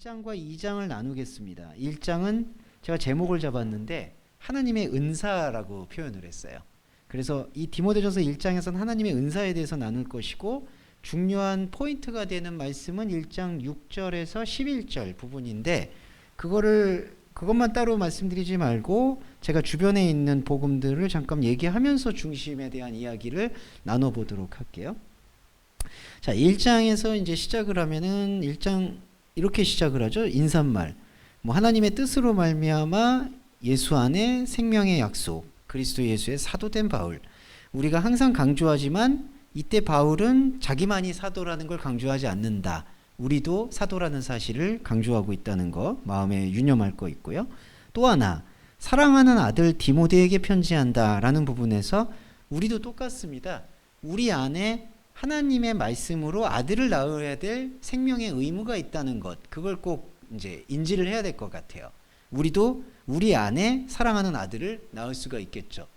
1장과 2장을 나누겠습니다. 1장은 제가 제목을 잡았는데 하나님의 은사라고 표현을 했어요. 그래서 이 디모데전서 1장에서는 하나님의 은사에 대해서 나눌 것이고, 중요한 포인트가 되는 말씀은 1장 6절에서 11절 부분인데, 그것만 따로 말씀드리지 말고 제가 주변에 있는 복음들을 잠깐 얘기하면서 중심에 대한 이야기를 나눠보도록 할게요. 자, 1장에서 이제 시작을 하면은 1장 이렇게 시작을 하죠. 인사말. 하나님의 뜻으로 말미암아 예수 안에 생명의 약속, 그리스도 예수의 사도된 바울. 우리가 항상 강조하지만 이때 바울은 자기만이 사도라는 걸 강조하지 않는다. 우리도 사도라는 사실을 강조하고 있다는 거 마음에 유념할 거 있고요. 또 하나, 사랑하는 아들 디모데에게 편지한다 라는 부분에서 우리도 똑같습니다. 우리 안에 하나님의 말씀으로 아들을 낳아야 될 생명의 의무가 있다는 것, 그걸 꼭 이제 인지를 해야 될 것 같아요. 우리도 우리 안에 사랑하는 아들을 낳을 수가 있겠죠.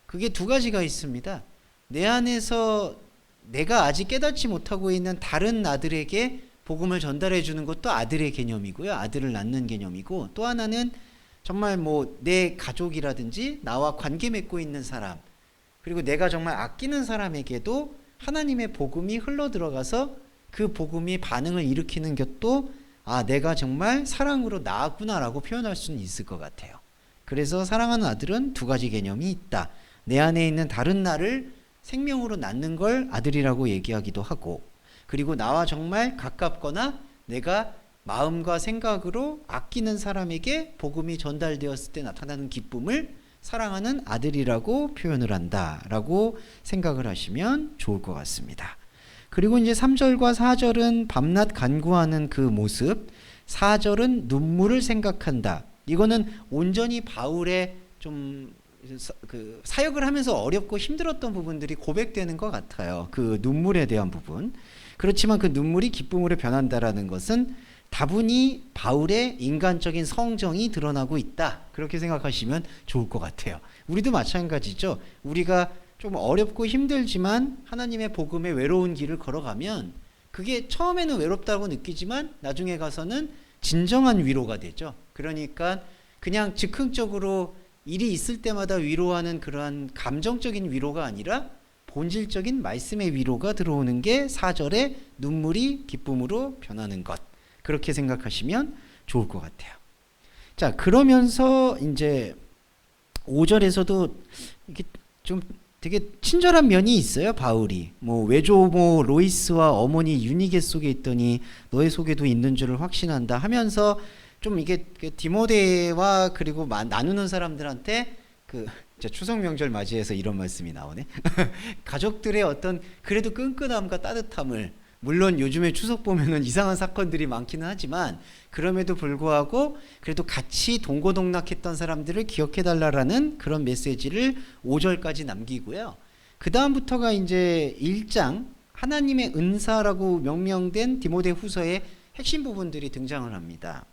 그게 두 가지가 있습니다. 내 안에서 내가 아직 깨닫지 못하고 있는 다른 아들에게 복음을 전달해 주는 것도 아들의 개념이고요. 아들을 낳는 개념이고, 또 하나는 정말 내 가족이라든지 나와 관계 맺고 있는 사람, 그리고 내가 정말 아끼는 사람에게도 하나님의 복음이 흘러 들어가서 그 복음이 반응을 일으키는 것도 내가 정말 사랑으로 낳았구나라고 표현할 수는 있을 것 같아요. 그래서 사랑하는 아들은 두 가지 개념이 있다. 내 안에 있는 다른 나를 생명으로 낳는 걸 아들이라고 얘기하기도 하고, 그리고 나와 정말 가깝거나 내가 마음과 생각으로 아끼는 사람에게 복음이 전달되었을 때 나타나는 기쁨을 사랑하는 아들이라고 표현을 한다라고 생각을 하시면 좋을 것 같습니다. 그리고 이제 3절과 4절은 밤낮 간구하는 그 모습, 4절은 눈물을 생각한다. 이거는 온전히 바울의 좀 사역을 하면서 어렵고 힘들었던 부분들이 고백되는 것 같아요. 그 눈물에 대한 부분. 그렇지만 그 눈물이 기쁨으로 변한다라는 것은 다분히 바울의 인간적인 성정이 드러나고 있다. 그렇게 생각하시면 좋을 것 같아요. 우리도 마찬가지죠. 우리가 좀 어렵고 힘들지만 하나님의 복음의 외로운 길을 걸어가면 그게 처음에는 외롭다고 느끼지만 나중에 가서는 진정한 위로가 되죠. 그러니까 그냥 즉흥적으로 일이 있을 때마다 위로하는 그러한 감정적인 위로가 아니라 본질적인 말씀의 위로가 들어오는 게 4절의 눈물이 기쁨으로 변하는 것. 그렇게 생각하시면 좋을 것 같아요. 자, 그러면서 이제 5절에서도 이게 좀 되게 친절한 면이 있어요. 바울이 외조모 로이스와 어머니 유니게 속에 있더니 너의 속에도 있는 줄을 확신한다 하면서 좀 이게 디모데와 그리고 나누는 사람들한테 추석 명절 맞이해서 이런 말씀이 나오네. 가족들의 어떤 그래도 끈끈함과 따뜻함을, 물론 요즘에 추석 보면은 이상한 사건들이 많기는 하지만 그럼에도 불구하고 그래도 같이 동고동락했던 사람들을 기억해달라라는 그런 메시지를 5절까지 남기고요. 그 다음부터가 이제 1장 하나님의 은사라고 명명된 디모데 후서의 핵심 부분들이 등장을 합니다.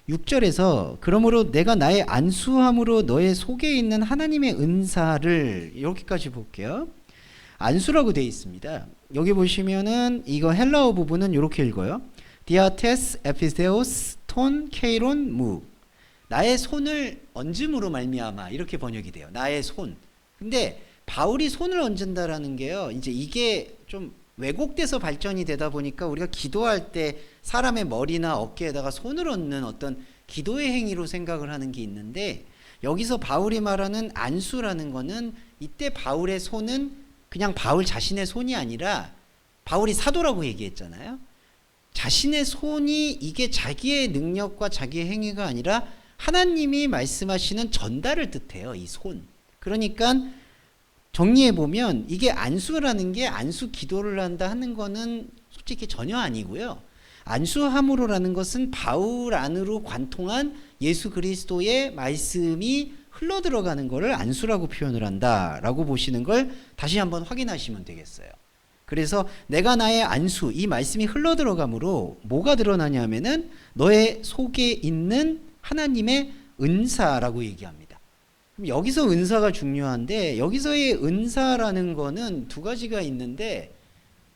6절에서 그러므로 내가 나의 안수함으로 너의 속에 있는 하나님의 은사를, 이렇게까지 볼게요. 안수라고 되어 있습니다. 여기 보시면은 이거 헬라어 부분은 이렇게 읽어요. 디아테스 에피세오스 톤 케이론 무. 나의 손을 얹음으로 말미암아, 이렇게 번역이 돼요. 나의 손. 근데 바울이 손을 얹은다라는 게요, 이제 이게 좀 왜곡돼서 발전이 되다 보니까 우리가 기도할 때 사람의 머리나 어깨에다가 손을 얹는 어떤 기도의 행위로 생각을 하는 게 있는데, 여기서 바울이 말하는 안수라는 거는 이때 바울의 손은 그냥 바울 자신의 손이 아니라, 바울이 사도라고 얘기했잖아요. 자신의 손이 이게 자기의 능력과 자기의 행위가 아니라 하나님이 말씀하시는 전달을 뜻해요. 이 손. 그러니까 정리해보면 이게 안수라는 게 안수 기도를 한다 하는 거는 솔직히 전혀 아니고요. 안수함으로라는 것은 바울 안으로 관통한 예수 그리스도의 말씀이 흘러 들어가는 것을 안수라고 표현을 한다라고 보시는 걸 다시 한번 확인하시면 되겠어요. 그래서 내가 나의 안수, 이 말씀이 흘러 들어감으로 뭐가 드러나냐 하면은 너의 속에 있는 하나님의 은사라고 얘기합니다. 그럼 여기서 은사가 중요한데, 여기서의 은사라는 거는 두 가지가 있는데,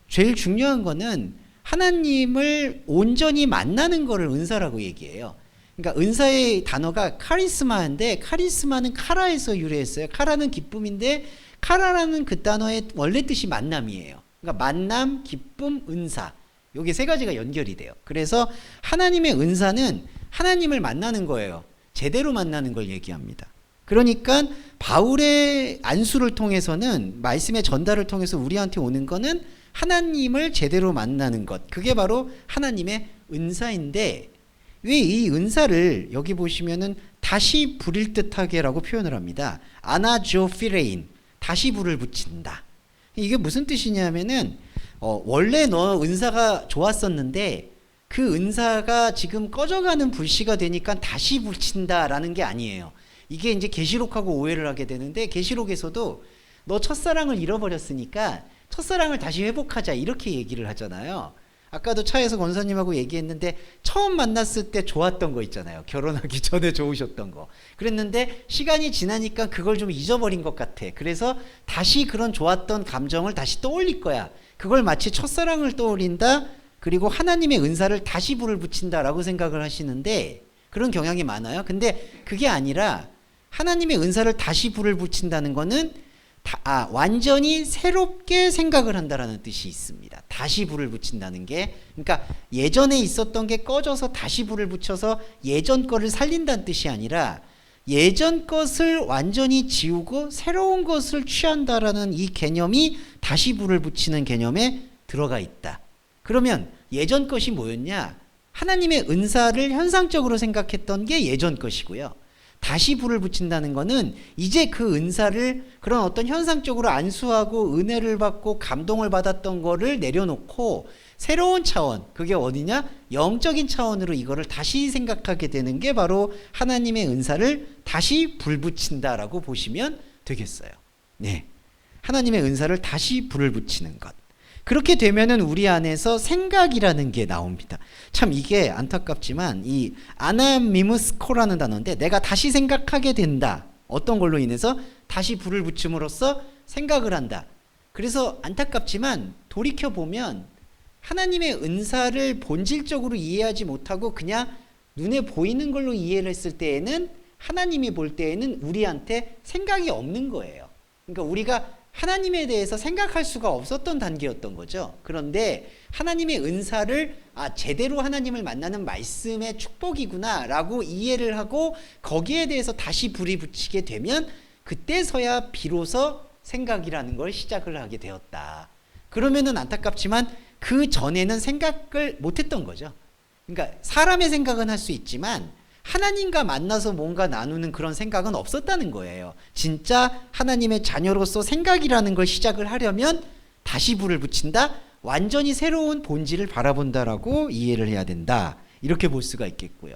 제일 중요한 거는 하나님을 온전히 만나는 거를 은사라고 얘기해요. 그러니까 은사의 단어가 카리스마인데 카리스마는 카라에서 유래했어요. 카라는 기쁨인데 카라라는 그 단어의 원래 뜻이 만남이에요. 그러니까 만남, 기쁨, 은사. 요게 세 가지가 연결이 돼요. 그래서 하나님의 은사는 하나님을 만나는 거예요. 제대로 만나는 걸 얘기합니다. 그러니까 바울의 안수를 통해서는 말씀의 전달을 통해서 우리한테 오는 거는 하나님을 제대로 만나는 것. 그게 바로 하나님의 은사인데 왜 이 은사를 여기 보시면은 다시 부릴 듯하게라고 표현을 합니다. 아나조피레인, 다시 불을 붙인다. 이게 무슨 뜻이냐면은 원래 너 은사가 좋았었는데 그 은사가 지금 꺼져가는 불씨가 되니까 다시 붙인다라는 게 아니에요. 이게 이제 계시록하고 오해를 하게 되는데 계시록에서도 너 첫사랑을 잃어버렸으니까 첫사랑을 다시 회복하자 이렇게 얘기를 하잖아요. 아까도 차에서 권사님하고 얘기했는데 처음 만났을 때 좋았던 거 있잖아요. 결혼하기 전에 좋으셨던 거. 그랬는데 시간이 지나니까 그걸 좀 잊어버린 것 같아. 그래서 다시 그런 좋았던 감정을 다시 떠올릴 거야. 그걸 마치 첫사랑을 떠올린다. 그리고 하나님의 은사를 다시 불을 붙인다라고 생각을 하시는데 그런 경향이 많아요. 근데 그게 아니라 하나님의 은사를 다시 불을 붙인다는 거는 완전히 새롭게 생각을 한다라는 뜻이 있습니다. 다시 불을 붙인다는 게 그러니까 예전에 있었던 게 꺼져서 다시 불을 붙여서 예전 거를 살린다는 뜻이 아니라 예전 것을 완전히 지우고 새로운 것을 취한다라는 이 개념이 다시 불을 붙이는 개념에 들어가 있다. 그러면 예전 것이 뭐였냐? 하나님의 은사를 현상적으로 생각했던 게 예전 것이고요. 다시 불을 붙인다는 거는 이제 그 은사를 그런 어떤 현상적으로 안수하고 은혜를 받고 감동을 받았던 거를 내려놓고 새로운 차원, 그게 어디냐? 영적인 차원으로 이거를 다시 생각하게 되는 게 바로 하나님의 은사를 다시 불 붙인다라고 보시면 되겠어요. 네. 하나님의 은사를 다시 불을 붙이는 것. 그렇게 되면은 우리 안에서 생각이라는 게 나옵니다. 참 이게 안타깝지만 이 아나미무스코라는 단어인데 내가 다시 생각하게 된다. 어떤 걸로 인해서 다시 불을 붙임으로써 생각을 한다. 그래서 안타깝지만 돌이켜보면 하나님의 은사를 본질적으로 이해하지 못하고 그냥 눈에 보이는 걸로 이해를 했을 때에는 하나님이 볼 때에는 우리한테 생각이 없는 거예요. 그러니까 우리가 하나님에 대해서 생각할 수가 없었던 단계였던 거죠. 그런데 하나님의 은사를 제대로 하나님을 만나는 말씀의 축복이구나 라고 이해를 하고 거기에 대해서 다시 불이 붙이게 되면 그때서야 비로소 생각이라는 걸 시작을 하게 되었다. 그러면은 안타깝지만 그 전에는 생각을 못했던 거죠. 그러니까 사람의 생각은 할 수 있지만 하나님과 만나서 뭔가 나누는 그런 생각은 없었다는 거예요. 진짜 하나님의 자녀로서 생각이라는 걸 시작을 하려면 다시 불을 붙인다. 완전히 새로운 본질을 바라본다라고 이해를 해야 된다. 이렇게 볼 수가 있겠고요.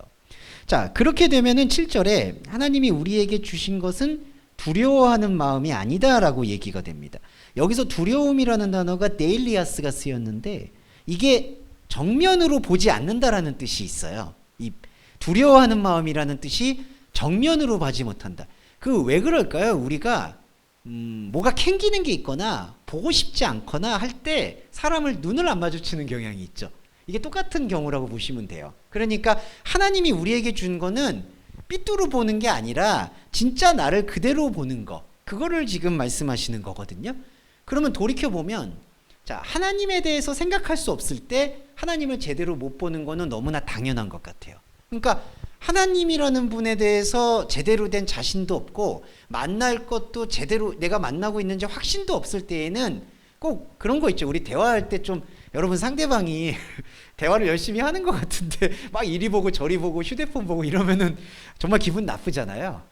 자, 그렇게 되면은 7절에 하나님이 우리에게 주신 것은 두려워하는 마음이 아니다라고 얘기가 됩니다. 여기서 두려움이라는 단어가 데일리아스가 쓰였는데 이게 정면으로 보지 않는다라는 뜻이 있어요. 이 두려워하는 마음이라는 뜻이 정면으로 보지 못한다. 그 왜 그럴까요? 우리가 뭐가 캥기는 게 있거나 보고 싶지 않거나 할 때 사람을 눈을 안 마주치는 경향이 있죠. 이게 똑같은 경우라고 보시면 돼요. 그러니까 하나님이 우리에게 준 거는 삐뚤어 보는 게 아니라 진짜 나를 그대로 보는 거. 그거를 지금 말씀하시는 거거든요. 그러면 돌이켜보면 자, 하나님에 대해서 생각할 수 없을 때 하나님을 제대로 못 보는 거는 너무나 당연한 것 같아요. 그러니까 하나님이라는 분에 대해서 제대로 된 자신도 없고 만날 것도 제대로 내가 만나고 있는지 확신도 없을 때에는 꼭 그런 거 있죠. 우리 대화할 때 좀 여러분 상대방이 대화를 열심히 하는 것 같은데 막 이리 보고 저리 보고 휴대폰 보고 이러면은 정말 기분 나쁘잖아요.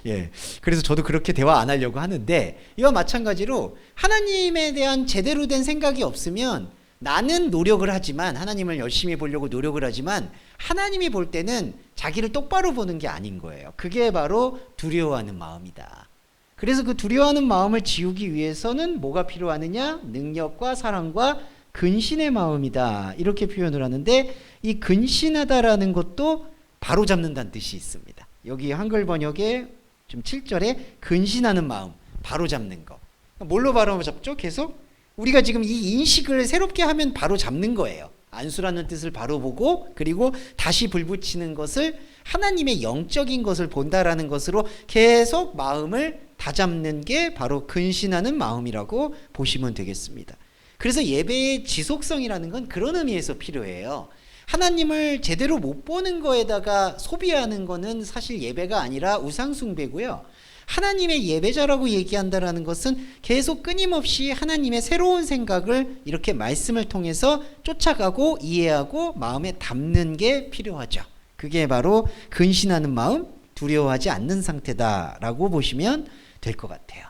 예. 그래서 저도 그렇게 대화 안 하려고 하는데 이와 마찬가지로 하나님에 대한 제대로 된 생각이 없으면 나는 노력을 하지만 하나님을 열심히 보려고 노력을 하지만 하나님이 볼 때는 자기를 똑바로 보는 게 아닌 거예요. 그게 바로 두려워하는 마음이다. 그래서 그 두려워하는 마음을 지우기 위해서는 뭐가 필요하느냐? 능력과 사랑과 근신의 마음이다. 이렇게 표현을 하는데 이 근신하다라는 것도 바로잡는다는 뜻이 있습니다. 여기 한글 번역에 좀 7절에 근신하는 마음, 바로잡는 거. 뭘로 바로잡죠? 계속 우리가 지금 이 인식을 새롭게 하면 바로 잡는 거예요. 안수라는 뜻을 바로 보고 그리고 다시 불 붙이는 것을 하나님의 영적인 것을 본다라는 것으로 계속 마음을 다잡는 게 바로 근신하는 마음이라고 보시면 되겠습니다. 그래서 예배의 지속성이라는 건 그런 의미에서 필요해요. 하나님을 제대로 못 보는 거에다가 소비하는 거는 사실 예배가 아니라 우상숭배고요. 하나님의 예배자라고 얘기한다라는 것은 계속 끊임없이 하나님의 새로운 생각을 이렇게 말씀을 통해서 쫓아가고 이해하고 마음에 담는 게 필요하죠. 그게 바로 근신하는 마음, 두려워하지 않는 상태다라고 보시면 될 것 같아요.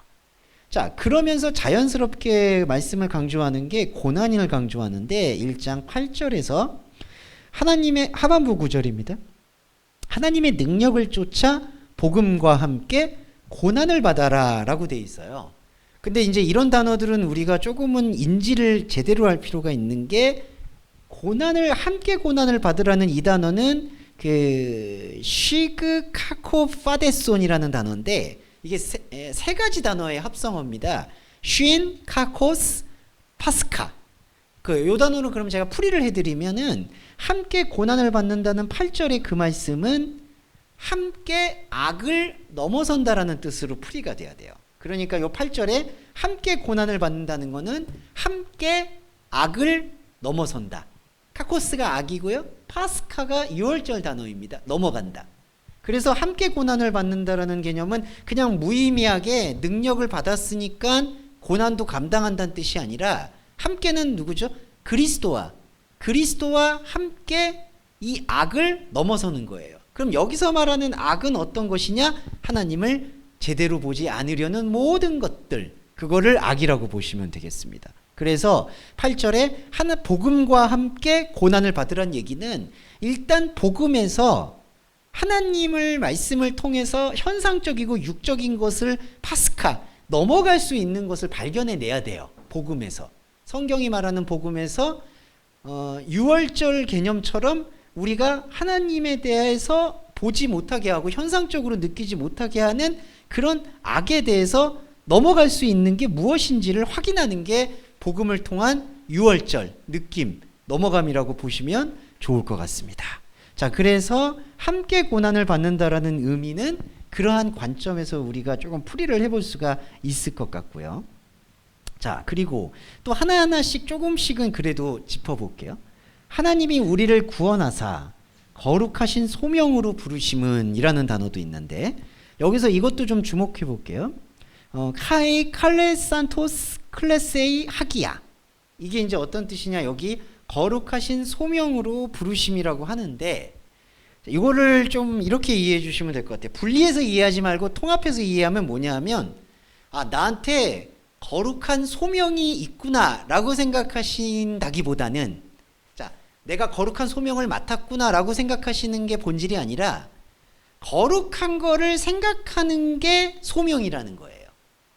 자, 그러면서 자연스럽게 말씀을 강조하는 게 고난을 강조하는데 1장 8절에서 하나님의 하반부 구절입니다. 하나님의 능력을 쫓아 복음과 함께 고난을 받아라 라고 돼 있어요. 근데 이제 이런 단어들은 우리가 조금은 인지를 제대로 할 필요가 있는 게 함께 고난을 받으라는 이 단어는 그 쉬그 카코 파데손이라는 단어인데 이게 세 가지 단어의 합성어입니다. 쉰, 카코스, 파스카. 요 단어는 그럼 제가 풀이를 해드리면은 함께 고난을 받는다는 8절의 그 말씀은 함께 악을 넘어선다라는 뜻으로 풀이가 돼야 돼요. 그러니까 요 8절에 함께 고난을 받는다는 거는 함께 악을 넘어선다. 카코스가 악이고요. 파스카가 6월절 단어입니다. 넘어간다. 그래서 함께 고난을 받는다라는 개념은 그냥 무의미하게 능력을 받았으니까 고난도 감당한다는 뜻이 아니라 함께는 누구죠? 그리스도와 함께 이 악을 넘어서는 거예요. 그럼 여기서 말하는 악은 어떤 것이냐? 하나님을 제대로 보지 않으려는 모든 것들, 그거를 악이라고 보시면 되겠습니다. 그래서 8절에 복음과 함께 고난을 받으란 얘기는 일단 복음에서 하나님을 말씀을 통해서 현상적이고 육적인 것을 파스카, 넘어갈 수 있는 것을 발견해내야 돼요. 복음에서. 성경이 말하는 복음에서 6월절 개념처럼 우리가 하나님에 대해서 보지 못하게 하고 현상적으로 느끼지 못하게 하는 그런 악에 대해서 넘어갈 수 있는 게 무엇인지를 확인하는 게 복음을 통한 6월절 느낌, 넘어감이라고 보시면 좋을 것 같습니다. 자, 그래서 함께 고난을 받는다라는 의미는 그러한 관점에서 우리가 조금 풀이를 해볼 수가 있을 것 같고요. 자, 그리고 또 하나하나씩 조금씩은 그래도 짚어볼게요. 하나님이 우리를 구원하사 거룩하신 소명으로 부르심은 이라는 단어도 있는데 여기서 이것도 좀 주목해 볼게요. 카이 칼레산토스 클레세이 하기야. 이게 이제 어떤 뜻이냐? 여기 거룩하신 소명으로 부르심이라고 하는데 이거를 좀 이렇게 이해해 주시면 될 것 같아요. 분리해서 이해하지 말고 통합해서 이해하면 뭐냐면 나한테 거룩한 소명이 있구나라고 생각하신다기보다는 내가 거룩한 소명을 맡았구나라고 생각하시는 게 본질이 아니라 거룩한 거를 생각하는 게 소명이라는 거예요.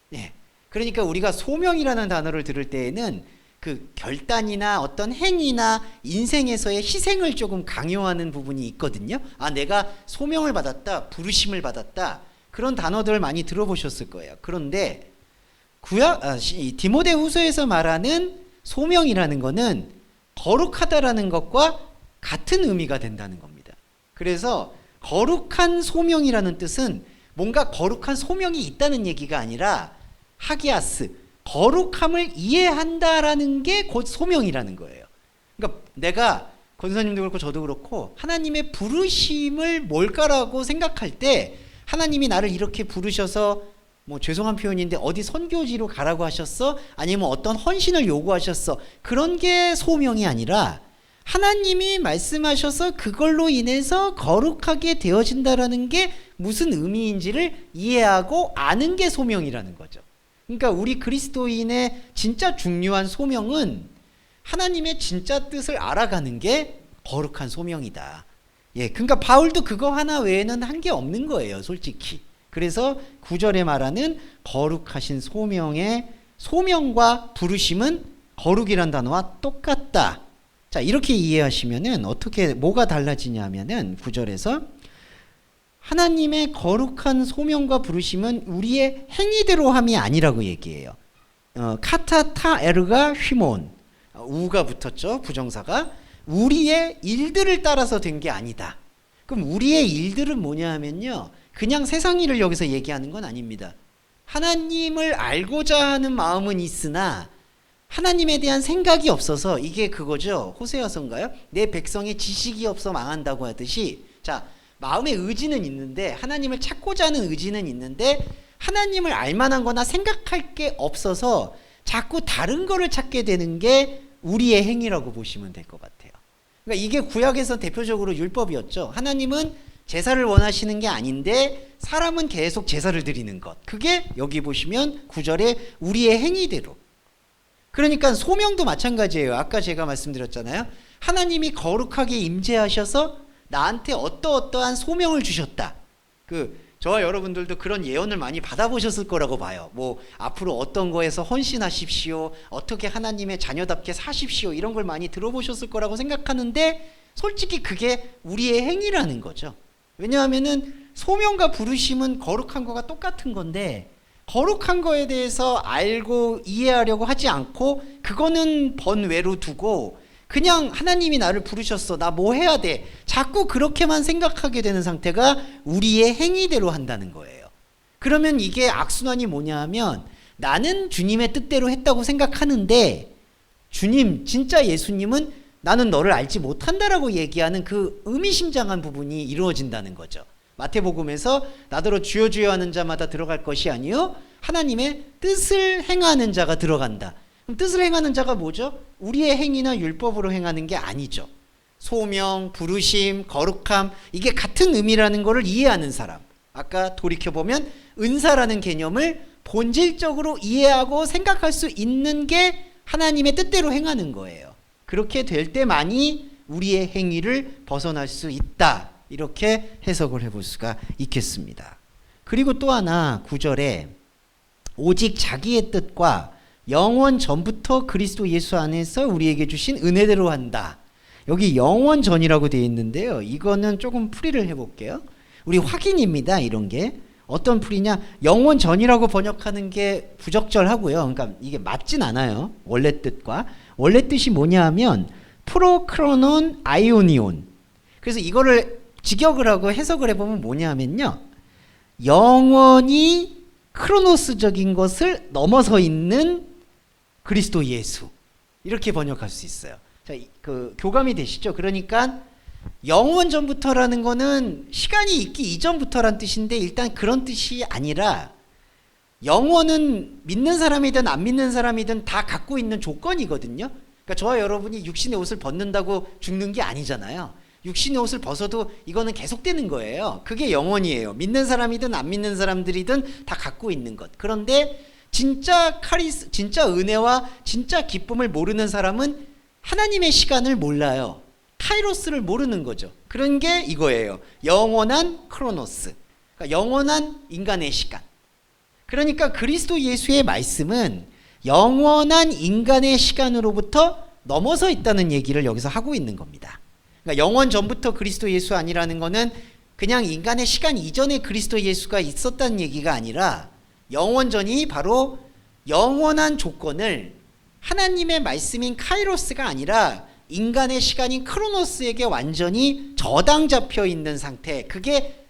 네. 그러니까 우리가 소명이라는 단어를 들을 때에는 그 결단이나 어떤 행위나 인생에서의 희생을 조금 강요하는 부분이 있거든요. 내가 소명을 받았다, 부르심을 받았다, 그런 단어들 많이 들어보셨을 거예요. 그런데 디모데후서에서 말하는 소명이라는 거는 거룩하다라는 것과 같은 의미가 된다는 겁니다. 그래서 거룩한 소명이라는 뜻은 뭔가 거룩한 소명이 있다는 얘기가 아니라 하기아스, 거룩함을 이해한다라는 게 곧 소명이라는 거예요. 그러니까 내가 권사님도 그렇고 저도 그렇고 하나님의 부르심을 뭘까라고 생각할 때 하나님이 나를 이렇게 부르셔서 죄송한 표현인데 어디 선교지로 가라고 하셨어? 아니면 어떤 헌신을 요구하셨어? 그런 게 소명이 아니라 하나님이 말씀하셔서 그걸로 인해서 거룩하게 되어진다라는 게 무슨 의미인지를 이해하고 아는 게 소명이라는 거죠. 그러니까 우리 그리스도인의 진짜 중요한 소명은 하나님의 진짜 뜻을 알아가는 게 거룩한 소명이다. 그러니까 바울도 그거 하나 외에는 한 게 없는 거예요, 솔직히. 그래서 9절에 말하는 거룩하신 소명의 소명과 부르심은 거룩이란 단어와 똑같다. 자, 이렇게 이해하시면은 뭐가 달라지냐면은 9절에서 하나님의 거룩한 소명과 부르심은 우리의 행위대로 함이 아니라고 얘기해요. 카타타에르가 휘몬, 우가 붙었죠. 부정사가. 우리의 일들을 따라서 된 게 아니다. 그럼 우리의 일들은 뭐냐 하면요, 그냥 세상 일을 여기서 얘기하는 건 아닙니다. 하나님을 알고자 하는 마음은 있으나 하나님에 대한 생각이 없어서, 이게 그거죠. 호세아서인가요? 내 백성의 지식이 없어 망한다고 하듯이, 자, 마음의 의지는 있는데, 하나님을 찾고자 하는 의지는 있는데 하나님을 알만한 거나 생각할 게 없어서 자꾸 다른 거를 찾게 되는 게 우리의 행위라고 보시면 될 것 같아요. 그러니까 이게 구약에서 대표적으로 율법이었죠. 하나님은 제사를 원하시는 게 아닌데 사람은 계속 제사를 드리는 것. 그게 여기 보시면 9절에 우리의 행위대로. 그러니까 소명도 마찬가지예요. 아까 제가 말씀드렸잖아요. 하나님이 거룩하게 임재하셔서 나한테 어떠어떠한 소명을 주셨다. 저와 여러분들도 그런 예언을 많이 받아보셨을 거라고 봐요. 뭐 앞으로 어떤 거에서 헌신하십시오, 어떻게 하나님의 자녀답게 사십시오, 이런 걸 많이 들어보셨을 거라고 생각하는데 솔직히 그게 우리의 행위라는 거죠. 왜냐하면은 소명과 부르심은 거룩한 거가 똑같은 건데, 거룩한 거에 대해서 알고 이해하려고 하지 않고 그거는 번외로 두고 그냥 하나님이 나를 부르셨어, 나 뭐 해야 돼, 자꾸 그렇게만 생각하게 되는 상태가 우리의 행위대로 한다는 거예요. 그러면 이게 악순환이 뭐냐 하면, 나는 주님의 뜻대로 했다고 생각하는데 주님, 진짜 예수님은 나는 너를 알지 못한다라고 얘기하는 그 의미심장한 부분이 이루어진다는 거죠. 마태복음에서 나더러 주여 주여 하는 자마다 들어갈 것이 아니요 하나님의 뜻을 행하는 자가 들어간다. 그럼 뜻을 행하는 자가 뭐죠? 우리의 행위나 율법으로 행하는 게 아니죠. 소명, 부르심, 거룩함, 이게 같은 의미라는 것을 이해하는 사람. 아까 돌이켜보면 은사라는 개념을 본질적으로 이해하고 생각할 수 있는 게 하나님의 뜻대로 행하는 거예요. 그렇게 될 때만이 우리의 행위를 벗어날 수 있다. 이렇게 해석을 해볼 수가 있겠습니다. 그리고 또 하나 9절에 오직 자기의 뜻과 영원 전부터 그리스도 예수 안에서 우리에게 주신 은혜대로 한다. 여기 영원 전이라고 되어 있는데요. 이거는 조금 풀이를 해볼게요. 우리 확인입니다. 이런 게 어떤 풀이냐, 영원 전이라고 번역하는 게 부적절하고요. 그러니까 이게 맞진 않아요. 원래 뜻과. 원래 뜻이 뭐냐 하면 프로크로논 아이오니온. 그래서 이거를 직역을 하고 해석을 해보면 뭐냐 하면요, 영원히 크로노스적인 것을 넘어서 있는 그리스도 예수, 이렇게 번역할 수 있어요. 자, 교감이 되시죠? 그러니까 영원 전부터라는 거는 시간이 있기 이전부터란 뜻인데, 일단 그런 뜻이 아니라 영원은 믿는 사람이든 안 믿는 사람이든 다 갖고 있는 조건이거든요. 그러니까 저와 여러분이 육신의 옷을 벗는다고 죽는 게 아니잖아요. 육신의 옷을 벗어도 이거는 계속되는 거예요. 그게 영원이에요. 믿는 사람이든 안 믿는 사람들이든 다 갖고 있는 것. 그런데 진짜 진짜 은혜와 진짜 기쁨을 모르는 사람은 하나님의 시간을 몰라요. 카이로스를 모르는 거죠. 그런 게 이거예요. 영원한 크로노스. 그러니까 영원한 인간의 시간. 그러니까 그리스도 예수의 말씀은 영원한 인간의 시간으로부터 넘어서 있다는 얘기를 여기서 하고 있는 겁니다. 그러니까 영원 전부터 그리스도 예수 아니라는 거는 그냥 인간의 시간 이전에 그리스도 예수가 있었다는 얘기가 아니라, 영원 전이 바로 영원한 조건을 하나님의 말씀인 카이로스가 아니라 인간의 시간인 크로노스에게 완전히 저당 잡혀 있는 상태, 그게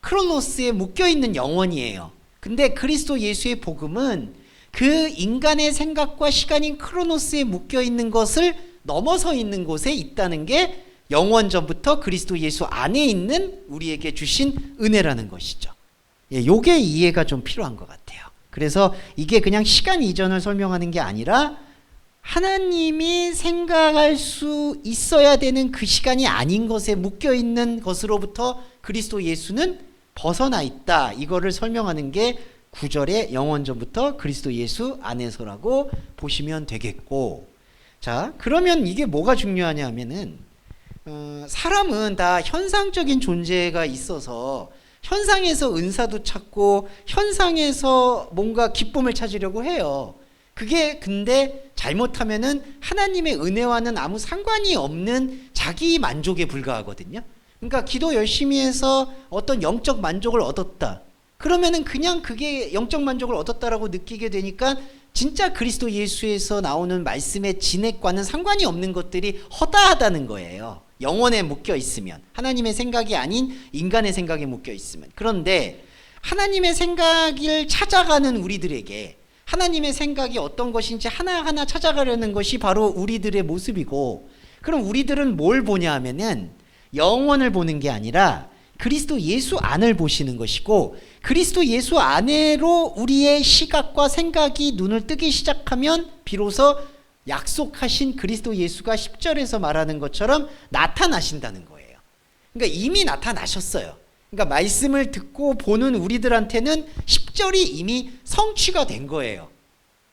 크로노스에 묶여 있는 영원이에요. 근데 그리스도 예수의 복음은 그 인간의 생각과 시간인 크로노스에 묶여 있는 것을 넘어서 있는 곳에 있다는 게 영원 전부터 그리스도 예수 안에 있는 우리에게 주신 은혜라는 것이죠. 예, 요게 이해가 좀 필요한 것 같아요. 그래서 이게 그냥 시간 이전을 설명하는 게 아니라 하나님이 생각할 수 있어야 되는 그 시간이 아닌 것에 묶여 있는 것으로부터 그리스도 예수는 벗어나 있다. 이거를 설명하는 게 9절에 영원 전부터 그리스도 예수 안에서라고 보시면 되겠고, 자, 그러면 이게 뭐가 중요하냐 하면은 사람은 다 현상적인 존재가 있어서 현상에서 은사도 찾고 현상에서 뭔가 기쁨을 찾으려고 해요. 그게 근데 잘못하면은 하나님의 은혜와는 아무 상관이 없는 자기 만족에 불과하거든요. 그러니까 기도 열심히 해서 어떤 영적 만족을 얻었다. 그러면은 그냥 그게 영적 만족을 얻었다라고 느끼게 되니까 진짜 그리스도 예수에서 나오는 말씀의 진액과는 상관이 없는 것들이 허다하다는 거예요. 영혼에 묶여 있으면, 하나님의 생각이 아닌 인간의 생각에 묶여 있으면. 그런데 하나님의 생각을 찾아가는 우리들에게 하나님의 생각이 어떤 것인지 하나하나 찾아가려는 것이 바로 우리들의 모습이고, 그럼 우리들은 뭘 보냐 하면은 영혼을 보는 게 아니라 그리스도 예수 안을 보시는 것이고, 그리스도 예수 안으로 우리의 시각과 생각이 눈을 뜨기 시작하면 비로소 약속하신 그리스도 예수가 10절에서 말하는 것처럼 나타나신다는 거예요. 그러니까 이미 나타나셨어요. 그러니까 말씀을 듣고 보는 우리들한테는 10절이 이미 성취가 된 거예요.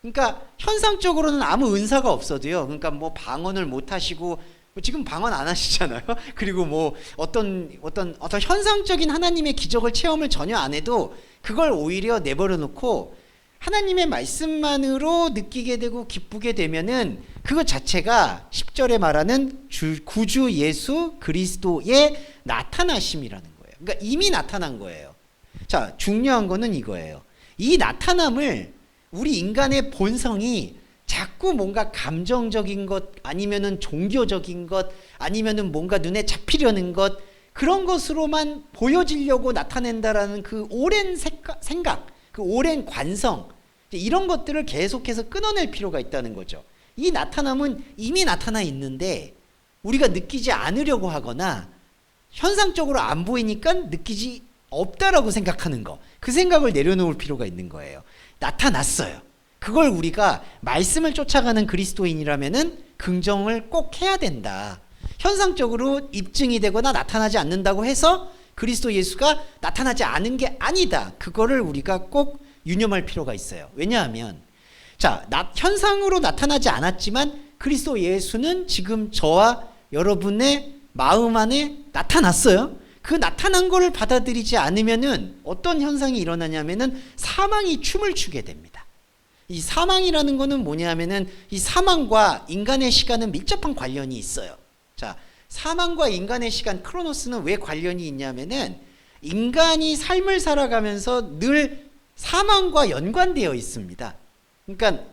그러니까 현상적으로는 아무 은사가 없어도요. 그러니까 뭐 방언을 못 하시고, 지금 방언 안 하시잖아요. 그리고 뭐 어떤 현상적인 하나님의 기적을 체험을 전혀 안 해도 그걸 오히려 내버려 놓고 하나님의 말씀만으로 느끼게 되고 기쁘게 되면은 그것 자체가 10절에 말하는 구주 예수 그리스도의 나타나심이라는 거예요. 그러니까 이미 나타난 거예요. 자, 중요한 거는 이거예요. 이 나타남을 우리 인간의 본성이 자꾸 뭔가 감정적인 것, 아니면은 종교적인 것, 아니면은 뭔가 눈에 잡히려는 것, 그런 것으로만 보여지려고 나타낸다라는 그 오랜 생각, 그 오랜 관성, 이런 것들을 계속해서 끊어낼 필요가 있다는 거죠. 이 나타남은 이미 나타나 있는데 우리가 느끼지 않으려고 하거나 현상적으로 안 보이니까 느끼지 없다라고 생각하는 거, 그 생각을 내려놓을 필요가 있는 거예요. 나타났어요. 그걸 우리가 말씀을 쫓아가는 그리스도인이라면은 긍정을 꼭 해야 된다. 현상적으로 입증이 되거나 나타나지 않는다고 해서 그리스도 예수가 나타나지 않은 게 아니다. 그거를 우리가 꼭 유념할 필요가 있어요. 왜냐하면 자, 현상으로 나타나지 않았지만 그리스도 예수는 지금 저와 여러분의 마음 안에 나타났어요. 그 나타난 거를 받아들이지 않으면은 어떤 현상이 일어나냐면은 사망이 춤을 추게 됩니다. 이 사망이라는 거는 뭐냐면은 이 사망과 인간의 시간은 밀접한 관련이 있어요. 자, 사망과 인간의 시간 크로노스는 왜 관련이 있냐면은 인간이 삶을 살아가면서 늘 사망과 연관되어 있습니다. 그러니까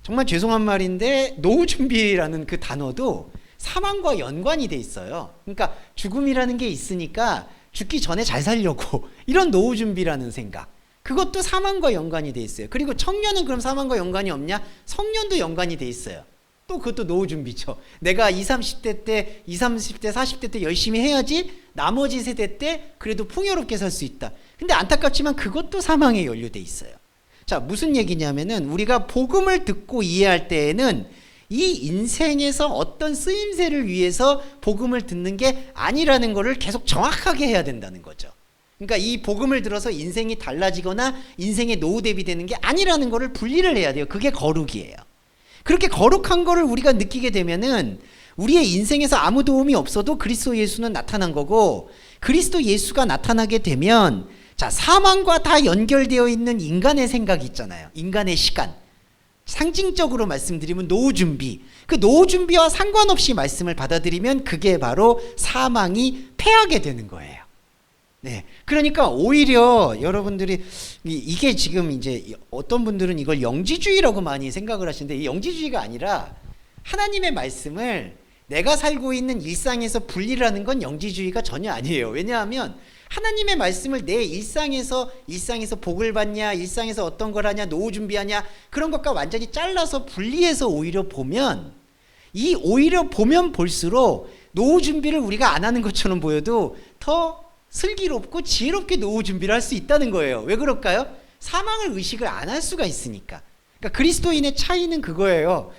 정말 죄송한 말인데 노후 준비라는 그 단어도 사망과 연관이 돼 있어요. 그러니까 죽음이라는 게 있으니까 죽기 전에 잘 살려고 이런 노후 준비라는 생각, 그것도 사망과 연관이 돼 있어요. 그리고 청년은 그럼 사망과 연관이 없냐? 성년도 연관이 돼 있어요. 또 그것도 노후 준비죠. 내가 20, 30대 때, 40대 때 열심히 해야지 나머지 세대 때 그래도 풍요롭게 살 수 있다. 근데 안타깝지만 그것도 사망에 연루돼 있어요. 자, 무슨 얘기냐면은 우리가 복음을 듣고 이해할 때에는 이 인생에서 어떤 쓰임새를 위해서 복음을 듣는 게 아니라는 거를 계속 정확하게 해야 된다는 거죠. 그러니까 이 복음을 들어서 인생이 달라지거나 인생의 노후 대비되는 게 아니라는 거를 분리를 해야 돼요. 그게 거룩이에요. 그렇게 거룩한 거를 우리가 느끼게 되면은 우리의 인생에서 아무 도움이 없어도 그리스도 예수는 나타난 거고, 그리스도 예수가 나타나게 되면 자, 사망과 다 연결되어 있는 인간의 생각이 있잖아요. 인간의 시간. 상징적으로 말씀드리면 노후 준비. 그 노후 준비와 상관없이 말씀을 받아들이면 그게 바로 사망이 패하게 되는 거예요. 네. 그러니까 오히려 여러분들이 이게 지금 이제 어떤 분들은 이걸 영지주의라고 많이 생각을 하시는데, 이 영지주의가 아니라 하나님의 말씀을 내가 살고 있는 일상에서 분리를 하는 건 영지주의가 전혀 아니에요. 왜냐하면 하나님의 말씀을 내 일상에서 복을 받냐, 일상에서 어떤 걸 하냐, 노후 준비하냐, 그런 것과 완전히 잘라서 분리해서 오히려 보면, 이 오히려 보면 볼수록 노후 준비를 우리가 안 하는 것처럼 보여도 더 슬기롭고 지혜롭게 노후 준비를 할 수 있다는 거예요. 왜 그럴까요? 사망을 의식을 안 할 수가 있으니까. 그러니까 그리스도인의 차이는 그거예요.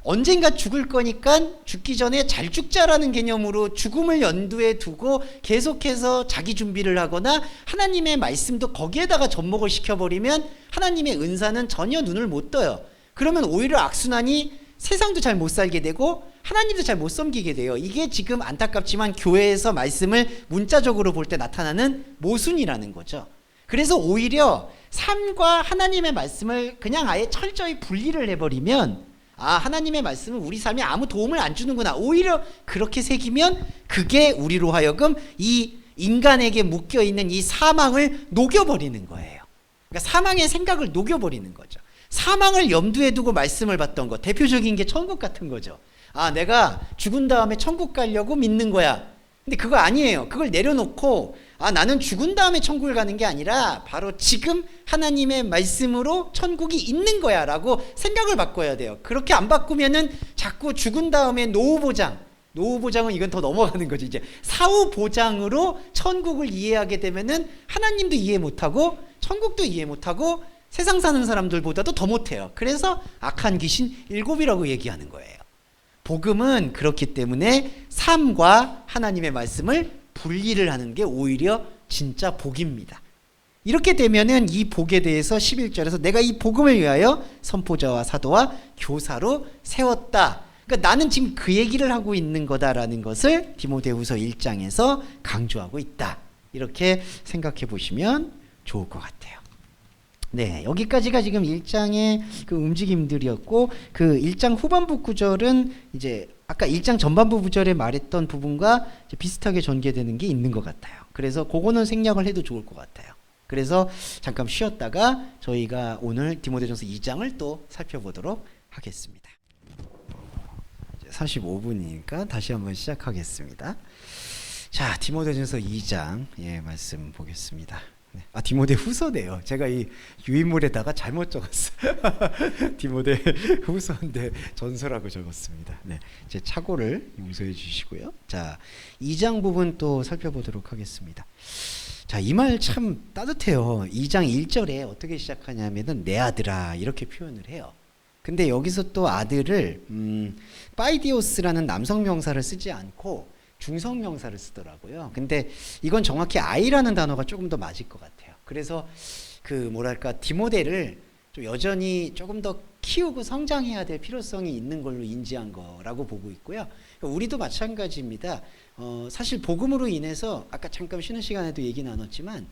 언젠가 죽을 거니까 죽기 전에 잘 죽자라는 개념으로 죽음을 연두에 두고 계속해서 자기 준비를 하거나 하나님의 말씀도 거기에다가 접목을 시켜버리면 하나님의 은사는 전혀 눈을 못 떠요. 그러면 오히려 악순환이 세상도 잘 못 살게 되고 하나님도 잘 못 섬기게 돼요. 이게 지금 안타깝지만 교회에서 말씀을 문자적으로 볼 때 나타나는 모순이라는 거죠. 그래서 오히려 삶과 하나님의 말씀을 그냥 아예 철저히 분리를 해버리면, 아, 하나님의 말씀은 우리 삶에 아무 도움을 안 주는구나, 오히려 그렇게 새기면 그게 우리로 하여금 이 인간에게 묶여있는 이 사망을 녹여버리는 거예요. 그러니까 사망의 생각을 녹여버리는 거죠. 사망을 염두에 두고 말씀을 받던 것, 대표적인 게 천국 같은 거죠. 아, 내가 죽은 다음에 천국 가려고 믿는 거야. 근데 그거 아니에요. 그걸 내려놓고 아, 나는 죽은 다음에 천국을 가는 게 아니라 바로 지금 하나님의 말씀으로 천국이 있는 거야 라고 생각을 바꿔야 돼요. 그렇게 안 바꾸면은 자꾸 죽은 다음에 노후보장은 이건 더 넘어가는 거지. 이제 사후보장으로 천국을 이해하게 되면은 하나님도 이해 못하고 천국도 이해 못하고 세상 사는 사람들보다도 더 못해요. 그래서 악한 귀신 7이라고 얘기하는 거예요. 복음은 그렇기 때문에 삶과 하나님의 말씀을 분리를 하는 게 오히려 진짜 복입니다. 이렇게 되면은 이 복에 대해서 11절에서 내가 이 복음을 위하여 선포자와 사도와 교사로 세웠다. 그러니까 나는 지금 그 얘기를 하고 있는 거다라는 것을 디모데후서 1장에서 강조하고 있다. 이렇게 생각해 보시면 좋을 것 같아요. 네, 여기까지가 지금 1장의 그 움직임들이었고, 그 1장 후반부 구절은 이제 아까 1장 전반부 구절에 말했던 부분과 이제 비슷하게 전개되는 게 있는 것 같아요. 그래서 그거는 생략을 해도 좋을 것 같아요. 그래서 잠깐 쉬었다가 저희가 오늘 디모데전서 2장을 또 살펴보도록 하겠습니다. 45분이니까 다시 한번 시작하겠습니다. 자, 디모데전서 2장 말씀 보겠습니다. 네. 아, 디모데 후서네요. 제가 이 유인물에다가 잘못 적었어요. 디모데 후서인데 전서라고 적었습니다. 네, 제 착오를 용서해 주시고요. 자, 2장 부분 또 살펴보도록 하겠습니다. 자, 이 말 참 따뜻해요. 2장 1절에 어떻게 시작하냐면은 내 아들아 이렇게 표현을 해요. 근데 여기서 또 아들을 파이디오스라는 남성 명사를 쓰지 않고 중성 명사를 쓰더라고요. 근데 이건 정확히 아이라는 단어가 조금 더 맞을 것 같아요. 그래서 그 뭐랄까 디모데를 좀 여전히 조금 더 키우고 성장해야 될 필요성이 있는 걸로 인지한 거라고 보고 있고요. 우리도 마찬가지입니다. 사실 복음으로 인해서 아까 잠깐 쉬는 시간에도 얘기 나눴지만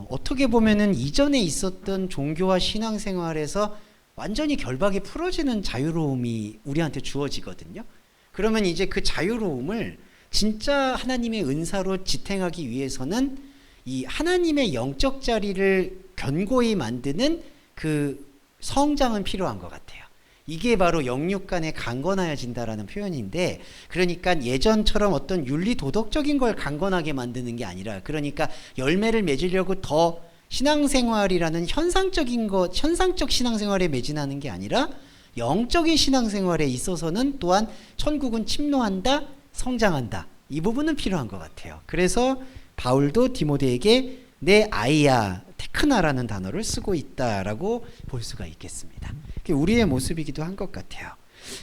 어떻게 보면은 이전에 있었던 종교와 신앙생활에서 완전히 결박이 풀어지는 자유로움이 우리한테 주어지거든요. 그러면 이제 그 자유로움을 진짜 하나님의 은사로 지탱하기 위해서는 이 하나님의 영적 자리를 견고히 만드는 그 성장은 필요한 것 같아요. 이게 바로 영육간에 강건하여진다라는 표현인데, 그러니까 예전처럼 어떤 윤리 도덕적인 걸 강건하게 만드는 게 아니라, 그러니까 열매를 맺으려고 더 신앙생활이라는 현상적 신앙생활에 매진하는 게 아니라 영적인 신앙생활에 있어서는 또한 천국은 침노한다, 성장한다. 이 부분은 필요한 것 같아요. 그래서 바울도 디모데에게 내 아이야 테크나라는 단어를 쓰고 있다라고 볼 수가 있겠습니다. 그게 우리의 모습이기도 한 것 같아요.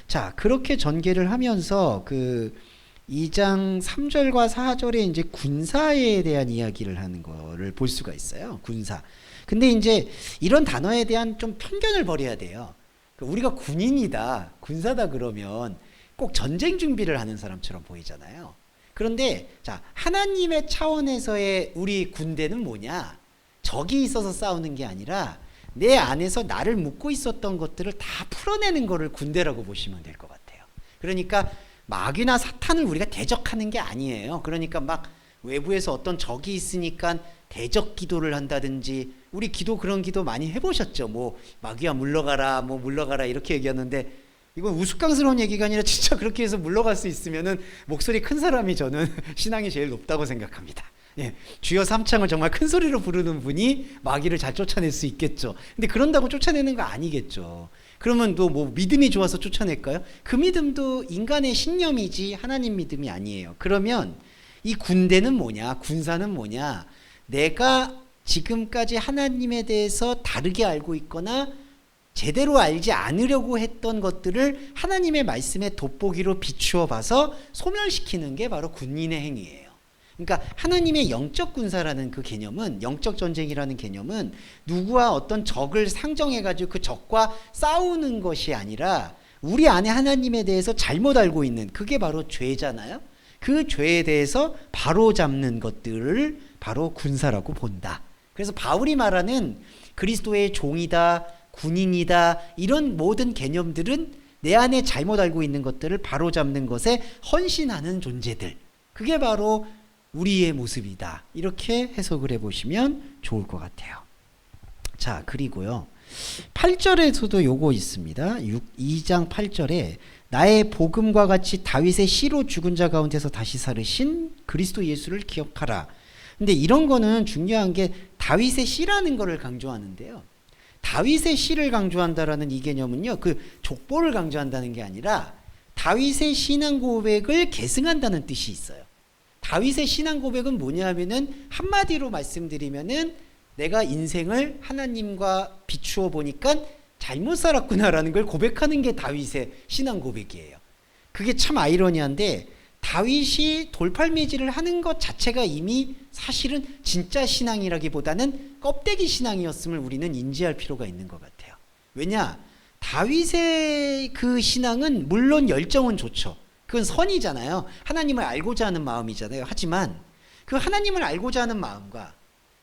자, 그렇게 전개를 하면서 그 2장 3절과 4절에 이제 군사에 대한 이야기를 하는 거를 볼 수가 있어요. 군사. 근데 이제 이런 단어에 대한 좀 편견을 버려야 돼요. 우리가 군인이다, 군사다 그러면 꼭 전쟁 준비를 하는 사람처럼 보이잖아요. 그런데 자, 하나님의 차원에서의 우리 군대는 뭐냐? 적이 있어서 싸우는 게 아니라 내 안에서 나를 묶고 있었던 것들을 다 풀어내는 거를 군대라고 보시면 될 것 같아요. 그러니까 마귀나 사탄을 우리가 대적하는 게 아니에요. 그러니까 막 외부에서 어떤 적이 있으니까 대적 기도를 한다든지, 우리 기도 그런 기도 많이 해보셨죠? 뭐 마귀야 물러가라, 뭐 물러가라 이렇게 얘기하는데, 이건 우스꽝스러운 얘기가 아니라 진짜 그렇게 해서 물러갈 수 있으면은 목소리 큰 사람이 저는 신앙이 제일 높다고 생각합니다. 예, 주여 삼창을 정말 큰 소리로 부르는 분이 마귀를 잘 쫓아낼 수 있겠죠. 근데 그런다고 쫓아내는 거 아니겠죠. 그러면 또 뭐 믿음이 좋아서 쫓아낼까요? 그 믿음도 인간의 신념이지 하나님 믿음이 아니에요. 그러면 이 군대는 뭐냐? 군사는 뭐냐? 내가 지금까지 하나님에 대해서 다르게 알고 있거나 제대로 알지 않으려고 했던 것들을 하나님의 말씀에 돋보기로 비추어 봐서 소멸시키는 게 바로 군인의 행위예요. 그러니까 하나님의 영적 군사라는 그 개념은, 영적 전쟁이라는 개념은 누구와 어떤 적을 상정해가지고 그 적과 싸우는 것이 아니라 우리 안에 하나님에 대해서 잘못 알고 있는, 그게 바로 죄잖아요. 그 죄에 대해서 바로 잡는 것들을 바로 군사라고 본다. 그래서 바울이 말하는 그리스도의 종이다, 군인이다, 이런 모든 개념들은 내 안에 잘못 알고 있는 것들을 바로잡는 것에 헌신하는 존재들, 그게 바로 우리의 모습이다. 이렇게 해석을 해보시면 좋을 것 같아요. 자, 그리고요, 8절에서도 요거 있습니다. 2장 8절에 나의 복음과 같이 다윗의 씨로 죽은 자 가운데서 다시 살으신 그리스도 예수를 기억하라. 근데 이런 거는 중요한 게 다윗의 씨라는 거를 강조하는데요. 다윗의 씨를 강조한다라는 이 개념은요, 그 족보를 강조한다는 게 아니라 다윗의 신앙 고백을 계승한다는 뜻이 있어요. 다윗의 신앙 고백은 뭐냐면은 한마디로 말씀드리면은 내가 인생을 하나님과 비추어 보니까 잘못 살았구나라는 걸 고백하는 게 다윗의 신앙 고백이에요. 그게 참 아이러니한데 다윗이 돌팔매질을 하는 것 자체가 이미 사실은 진짜 신앙이라기보다는 껍데기 신앙이었음을 우리는 인지할 필요가 있는 것 같아요. 왜냐? 다윗의 그 신앙은 물론 열정은 좋죠. 그건 선이잖아요. 하나님을 알고자 하는 마음이잖아요. 하지만 그 하나님을 알고자 하는 마음과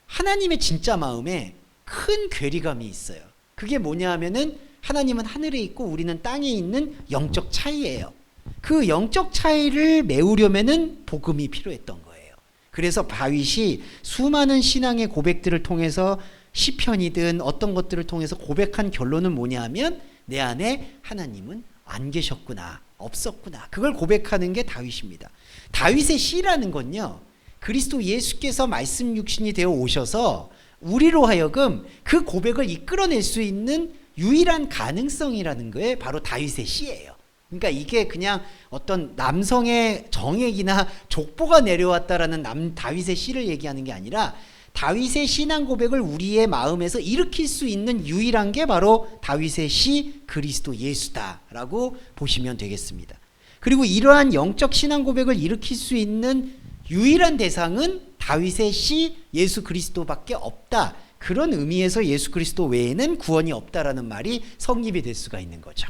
하나님의 진짜 마음에 큰 괴리감이 있어요. 그게 뭐냐 하면은 하나님은 하늘에 있고 우리는 땅에 있는 영적 차이예요. 그 영적 차이를 메우려면은 복음이 필요했던 거예요. 그래서 다윗이 수많은 신앙의 고백들을 통해서 시편이든 어떤 것들을 통해서 고백한 결론은 뭐냐 하면 내 안에 하나님은 안 계셨구나, 없었구나. 그걸 고백하는 게 다윗입니다. 다윗의 시라는 건요, 그리스도 예수께서 말씀 육신이 되어 오셔서 우리로 하여금 그 고백을 이끌어낼 수 있는 유일한 가능성이라는 게 바로 다윗의 시예요. 그러니까 이게 그냥 어떤 남성의 정액이나 족보가 내려왔다라는 다윗의 시를 얘기하는 게 아니라 다윗의 신앙 고백을 우리의 마음에서 일으킬 수 있는 유일한 게 바로 다윗의 시 그리스도 예수다라고 보시면 되겠습니다. 그리고 이러한 영적 신앙 고백을 일으킬 수 있는 유일한 대상은 다윗의 시 예수 그리스도밖에 없다. 그런 의미에서 예수 그리스도 외에는 구원이 없다라는 말이 성립이 될 수가 있는 거죠.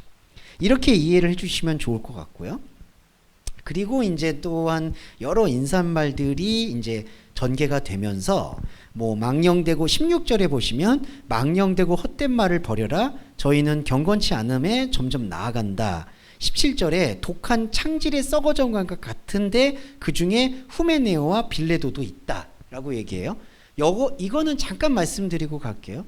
이렇게 이해를 해주시면 좋을 것 같고요. 그리고 이제 또한 여러 인사말들이 이제 전개가 되면서 뭐 망령되고 16절에 보시면 망령되고 헛된 말을 버려라. 저희는 경건치 않음에 점점 나아간다. 17절에 독한 창질의 썩어진 것과 같은데 그 중에 후메네오와 빌레도도 있다라고 얘기해요. 이거는 잠깐 말씀드리고 갈게요.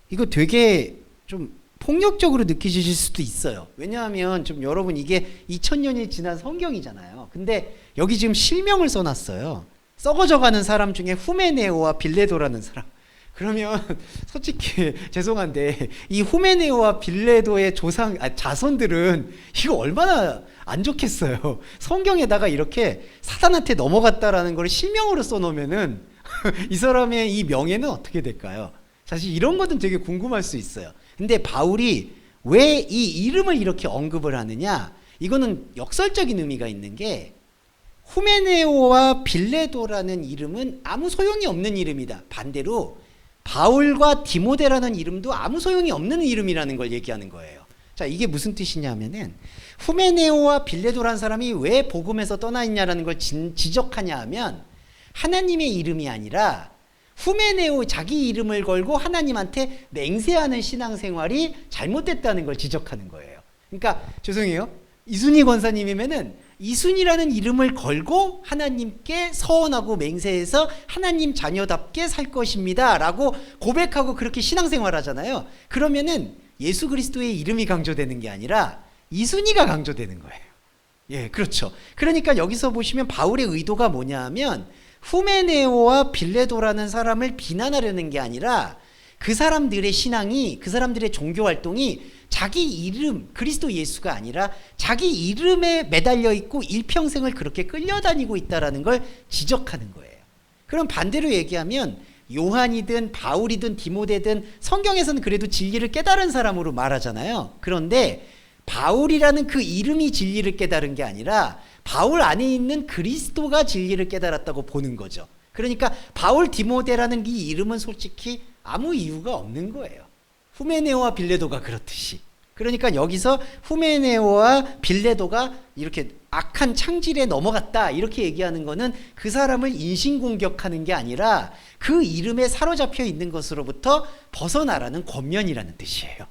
이거 되게 좀 폭력적으로 느끼실 수도 있어요. 왜냐하면 좀 여러분 이게 2000년이 지난 성경이잖아요. 근데 여기 지금 실명을 써놨어요. 썩어져가는 사람 중에 후메네오와 빌레도라는 사람. 그러면 솔직히 죄송한데 이 후메네오와 빌레도의 자손들은 이거 얼마나 안 좋겠어요. 성경에다가 이렇게 사단한테 넘어갔다라는 걸 실명으로 써놓으면은 이 사람의 이 명예는 어떻게 될까요? 사실 이런 것은 되게 궁금할 수 있어요. 근데 바울이 왜 이 이름을 이렇게 언급을 하느냐? 이거는 역설적인 의미가 있는 게 후메네오와 빌레도라는 이름은 아무 소용이 없는 이름이다. 반대로 바울과 디모데라는 이름도 아무 소용이 없는 이름이라는 걸 얘기하는 거예요. 자, 이게 무슨 뜻이냐면은 후메네오와 빌레도라는 사람이 왜 복음에서 떠나 있냐라는 걸 지적하냐 하면 하나님의 이름이 아니라 후메네오 자기 이름을 걸고 하나님한테 맹세하는 신앙생활이 잘못됐다는 걸 지적하는 거예요. 그러니까 죄송해요. 이순희 권사님이면은 이순이라는 이름을 걸고 하나님께 서원하고 맹세해서 하나님 자녀답게 살 것입니다 라고 고백하고 그렇게 신앙생활 하잖아요. 그러면은 예수 그리스도의 이름이 강조되는 게 아니라 이순이가 강조되는 거예요. 예, 그렇죠. 그러니까 여기서 보시면 바울의 의도가 뭐냐 하면 후메네오와 빌레도라는 사람을 비난하려는 게 아니라 그 사람들의 신앙이, 그 사람들의 종교 활동이 자기 이름, 그리스도 예수가 아니라 자기 이름에 매달려 있고 일평생을 그렇게 끌려다니고 있다라는 걸 지적하는 거예요. 그럼 반대로 얘기하면 요한이든 바울이든 디모데든 성경에서는 그래도 진리를 깨달은 사람으로 말하잖아요. 그런데 바울이라는 그 이름이 진리를 깨달은 게 아니라 바울 안에 있는 그리스도가 진리를 깨달았다고 보는 거죠. 그러니까 바울 디모데라는 이 이름은 솔직히 아무 이유가 없는 거예요. 후메네오와 빌레도가 그렇듯이. 그러니까 여기서 후메네오와 빌레도가 이렇게 악한 창질에 넘어갔다 이렇게 얘기하는 거는 그 사람을 인신공격하는 게 아니라 그 이름에 사로잡혀 있는 것으로부터 벗어나라는 권면이라는 뜻이에요.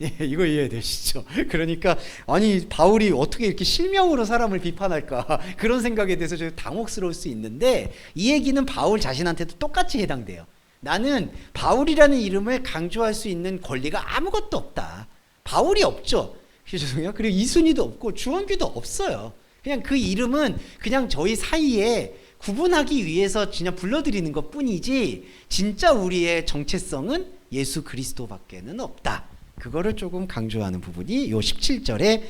예, 이거 이해되시죠? 그러니까 아니 바울이 어떻게 이렇게 실명으로 사람을 비판할까 그런 생각에 대해서 좀 당혹스러울 수 있는데 이 얘기는 바울 자신한테도 똑같이 해당돼요. 나는 바울이라는 이름을 강조할 수 있는 권리가 아무것도 없다. 바울이 없죠. 죄송해요. 그리고 이순희도 없고 주원규도 없어요. 그냥 그 이름은 그냥 저희 사이에 구분하기 위해서 그냥 불러드리는 것 뿐이지 진짜 우리의 정체성은 예수 그리스도밖에는 없다. 그거를 조금 강조하는 부분이 요 17절에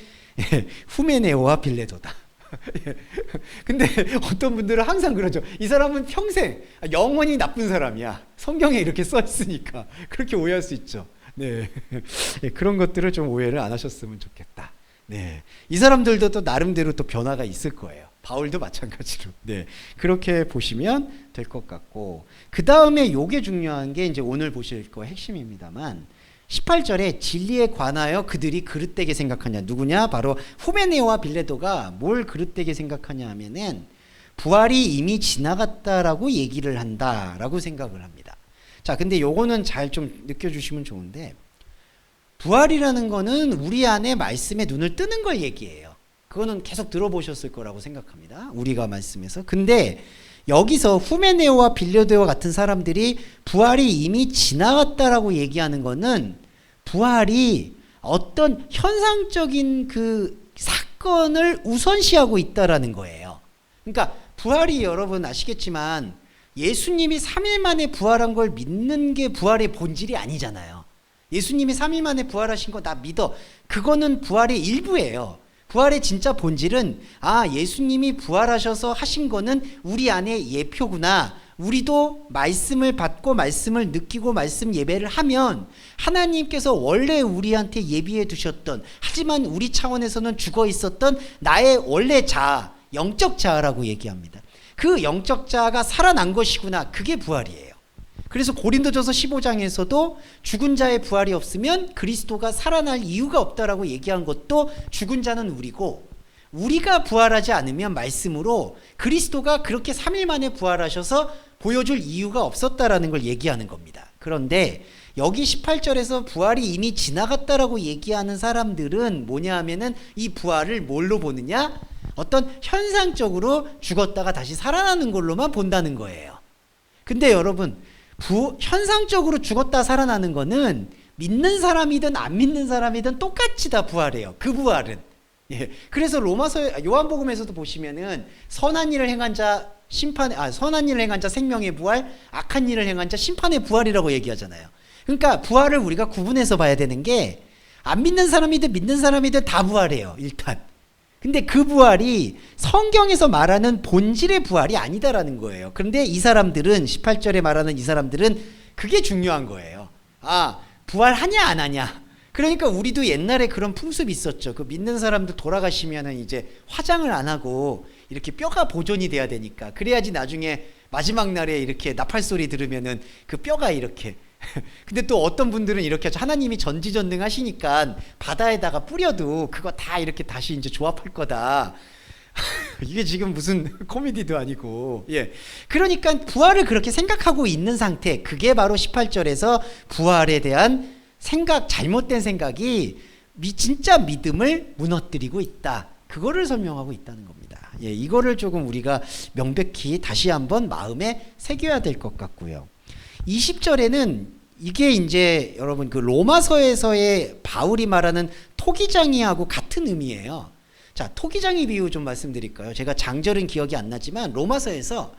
후메네오와 빌레도다. 근데 어떤 분들은 항상 그러죠. 이 사람은 평생 영원히 나쁜 사람이야. 성경에 이렇게 써 있으니까 그렇게 오해할 수 있죠. 네, 그런 것들을 좀 오해를 안 하셨으면 좋겠다. 네, 이 사람들도 또 나름대로 또 변화가 있을 거예요. 바울도 마찬가지로. 네, 그렇게 보시면 될 것 같고, 그 다음에 요게 중요한 게 이제 오늘 보실 거 핵심입니다만 18절에 진리에 관하여 그들이 그릇되게 생각하냐. 누구냐? 바로 후메네오와 빌레도가 뭘 그릇되게 생각하냐 하면은 부활이 이미 지나갔다라고 얘기를 한다라고 생각을 합니다. 자, 근데 요거는 잘 좀 느껴주시면 좋은데, 부활이라는 거는 우리 안에 말씀에 눈을 뜨는 걸 얘기해요. 그거는 계속 들어보셨을 거라고 생각합니다. 우리가 말씀에서. 근데 여기서 후메네오와 빌레도와 같은 사람들이 부활이 이미 지나갔다라고 얘기하는 거는 부활이 어떤 현상적인 그 사건을 우선시하고 있다라는 거예요. 그러니까 부활이 여러분 아시겠지만 예수님이 3일 만에 부활한 걸 믿는 게 부활의 본질이 아니잖아요. 예수님이 3일 만에 부활하신 거 나 믿어. 그거는 부활의 일부예요. 부활의 진짜 본질은 예수님이 부활하셔서 하신 거는 우리 안에 예표구나. 우리도 말씀을 받고 말씀을 느끼고 말씀 예배를 하면 하나님께서 원래 우리한테 예비해 두셨던, 하지만 우리 차원에서는 죽어 있었던 나의 원래 자아, 영적 자아라고 얘기합니다. 그 영적 자아가 살아난 것이구나. 그게 부활이에요. 그래서 고린도전서 15장에서도 죽은 자의 부활이 없으면 그리스도가 살아날 이유가 없다라고 얘기한 것도 죽은 자는 우리고, 우리가 부활하지 않으면 말씀으로 그리스도가 그렇게 3일 만에 부활하셔서 보여줄 이유가 없었다라는 걸 얘기하는 겁니다. 그런데 여기 18절에서 부활이 이미 지나갔다라고 얘기하는 사람들은 뭐냐 하면은 이 부활을 뭘로 보느냐? 어떤 현상적으로 죽었다가 다시 살아나는 걸로만 본다는 거예요. 근데 여러분, 현상적으로 죽었다 살아나는 거는 믿는 사람이든 안 믿는 사람이든 똑같이 다 부활해요. 그 부활은. 예. 그래서 요한복음에서도 보시면은 선한 일을 행한 자 선한 일을 행한 자 생명의 부활, 악한 일을 행한 자 심판의 부활이라고 얘기하잖아요. 그러니까 부활을 우리가 구분해서 봐야 되는 게, 안 믿는 사람이든 믿는 사람이든 다 부활해요, 일단. 근데 그 부활이 성경에서 말하는 본질의 부활이 아니다라는 거예요. 그런데 이 사람들은, 18절에 말하는 이 사람들은 그게 중요한 거예요. 부활하냐 안 하냐. 그러니까 우리도 옛날에 그런 풍습이 있었죠. 그 믿는 사람들 돌아가시면은 이제 화장을 안 하고 이렇게 뼈가 보존이 돼야 되니까, 그래야지 나중에 마지막 날에 이렇게 나팔 소리 들으면은 그 뼈가 이렇게 근데 또 어떤 분들은 이렇게 하죠. 하나님이 전지전능하시니까 바다에다가 뿌려도 그거 다 이렇게 다시 이제 조합할 거다. 이게 지금 무슨 코미디도 아니고. 예. 그러니까 부활을 그렇게 생각하고 있는 상태, 그게 바로 18절에서 부활에 대한 생각, 잘못된 생각이 진짜 믿음을 무너뜨리고 있다. 그거를 설명하고 있다는 겁니다. 예, 이거를 조금 우리가 명백히 다시 한번 마음에 새겨야 될 것 같고요. 20절에는 이게 이제 여러분 그 로마서에서의 바울이 말하는 토기장이하고 같은 의미예요. 자, 토기장이 비유 좀 말씀드릴까요? 제가 장절은 기억이 안 나지만 로마서에서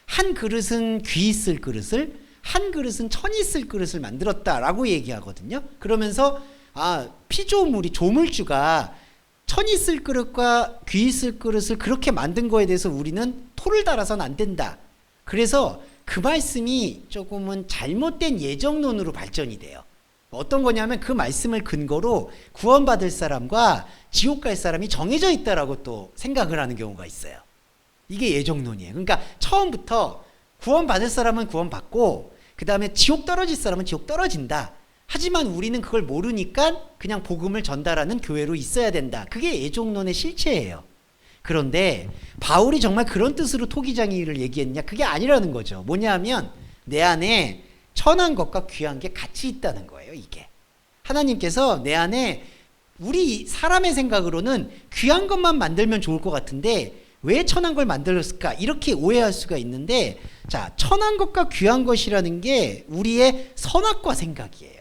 한 그릇은 귀 있을 그릇을, 한 그릇은 천 있을 그릇을 만들었다라고 얘기하거든요. 그러면서 피조물이, 조물주가 천 있을 그릇과 귀 있을 그릇을 그렇게 만든 거에 대해서 우리는 토를 달아서는 안 된다. 그래서 그 말씀이 조금은 잘못된 예정론으로 발전이 돼요. 어떤 거냐면 그 말씀을 근거로 구원받을 사람과 지옥 갈 사람이 정해져 있다라고 또 생각을 하는 경우가 있어요. 이게 예정론이에요. 그러니까 처음부터 구원받을 사람은 구원받고 그 다음에 지옥 떨어질 사람은 지옥 떨어진다. 하지만 우리는 그걸 모르니까 그냥 복음을 전달하는 교회로 있어야 된다. 그게 예정론의 실체예요. 그런데 바울이 정말 그런 뜻으로 토기장이를 얘기했냐? 그게 아니라는 거죠. 뭐냐면 내 안에 천한 것과 귀한 게 같이 있다는 거예요. 이게 하나님께서 내 안에, 우리 사람의 생각으로는 귀한 것만 만들면 좋을 것 같은데 왜 천한 걸 만들었을까? 이렇게 오해할 수가 있는데, 자, 천한 것과 귀한 것이라는 게 우리의 선악과 생각이에요.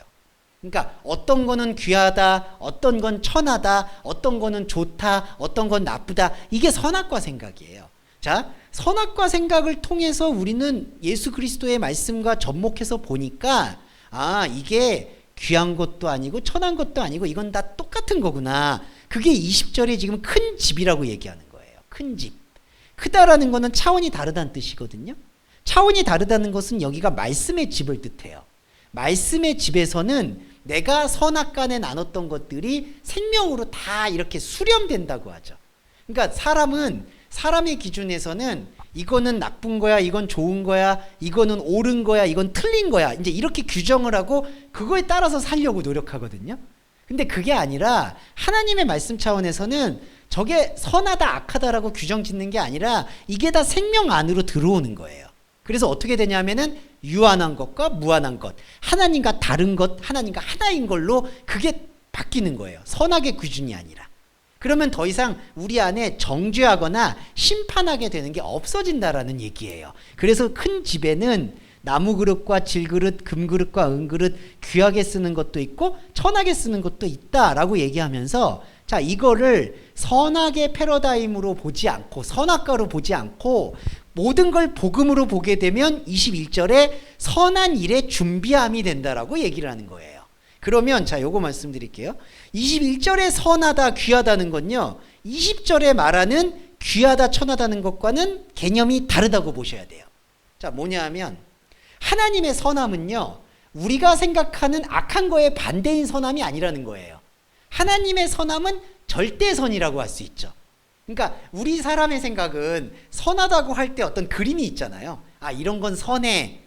그러니까 어떤 거는 귀하다, 어떤 건 천하다, 어떤 거는 좋다, 어떤 건 나쁘다. 이게 선악과 생각이에요. 자, 선악과 생각을 통해서 우리는 예수 그리스도의 말씀과 접목해서 보니까, 아, 이게 귀한 것도 아니고 천한 것도 아니고 이건 다 똑같은 거구나. 그게 20절에 지금 큰 집이라고 얘기하는 거예요. 큰 집. 크다라는 거는 차원이 다르다는 뜻이거든요. 차원이 다르다는 것은 여기가 말씀의 집을 뜻해요. 말씀의 집에서는 내가 선악간에 나눴던 것들이 생명으로 다 이렇게 수렴된다고 하죠. 그러니까 사람은 사람의 기준에서는 이거는 나쁜 거야, 이건 좋은 거야, 이거는 옳은 거야, 이건 틀린 거야, 이제 이렇게 규정을 하고 그거에 따라서 살려고 노력하거든요. 근데 그게 아니라 하나님의 말씀 차원에서는 저게 선하다 악하다라고 규정 짓는 게 아니라 이게 다 생명 안으로 들어오는 거예요. 그래서 어떻게 되냐면은 유한한 것과 무한한 것, 하나님과 다른 것, 하나님과 하나인 걸로 그게 바뀌는 거예요. 선악의 기준이 아니라. 그러면 더 이상 우리 안에 정죄하거나 심판하게 되는 게 없어진다라는 얘기예요. 그래서 큰 집에는 나무 그릇과 질그릇, 금그릇과 은그릇, 귀하게 쓰는 것도 있고 천하게 쓰는 것도 있다라고 얘기하면서, 자, 이거를 선악의 패러다임으로 보지 않고 선악과로 보지 않고 모든 걸 복음으로 보게 되면 21절에 선한 일의 준비함이 된다라고 얘기를 하는 거예요. 그러면 자, 요거 말씀드릴게요. 21절에 선하다 귀하다는 건요, 20절에 말하는 귀하다 천하다는 것과는 개념이 다르다고 보셔야 돼요. 자, 뭐냐 하면 하나님의 선함은요, 우리가 생각하는 악한 거에 반대인 선함이 아니라는 거예요. 하나님의 선함은 절대선이라고 할 수 있죠. 그러니까 우리 사람의 생각은 선하다고 할 때 어떤 그림이 있잖아요. 아, 이런 건 선해.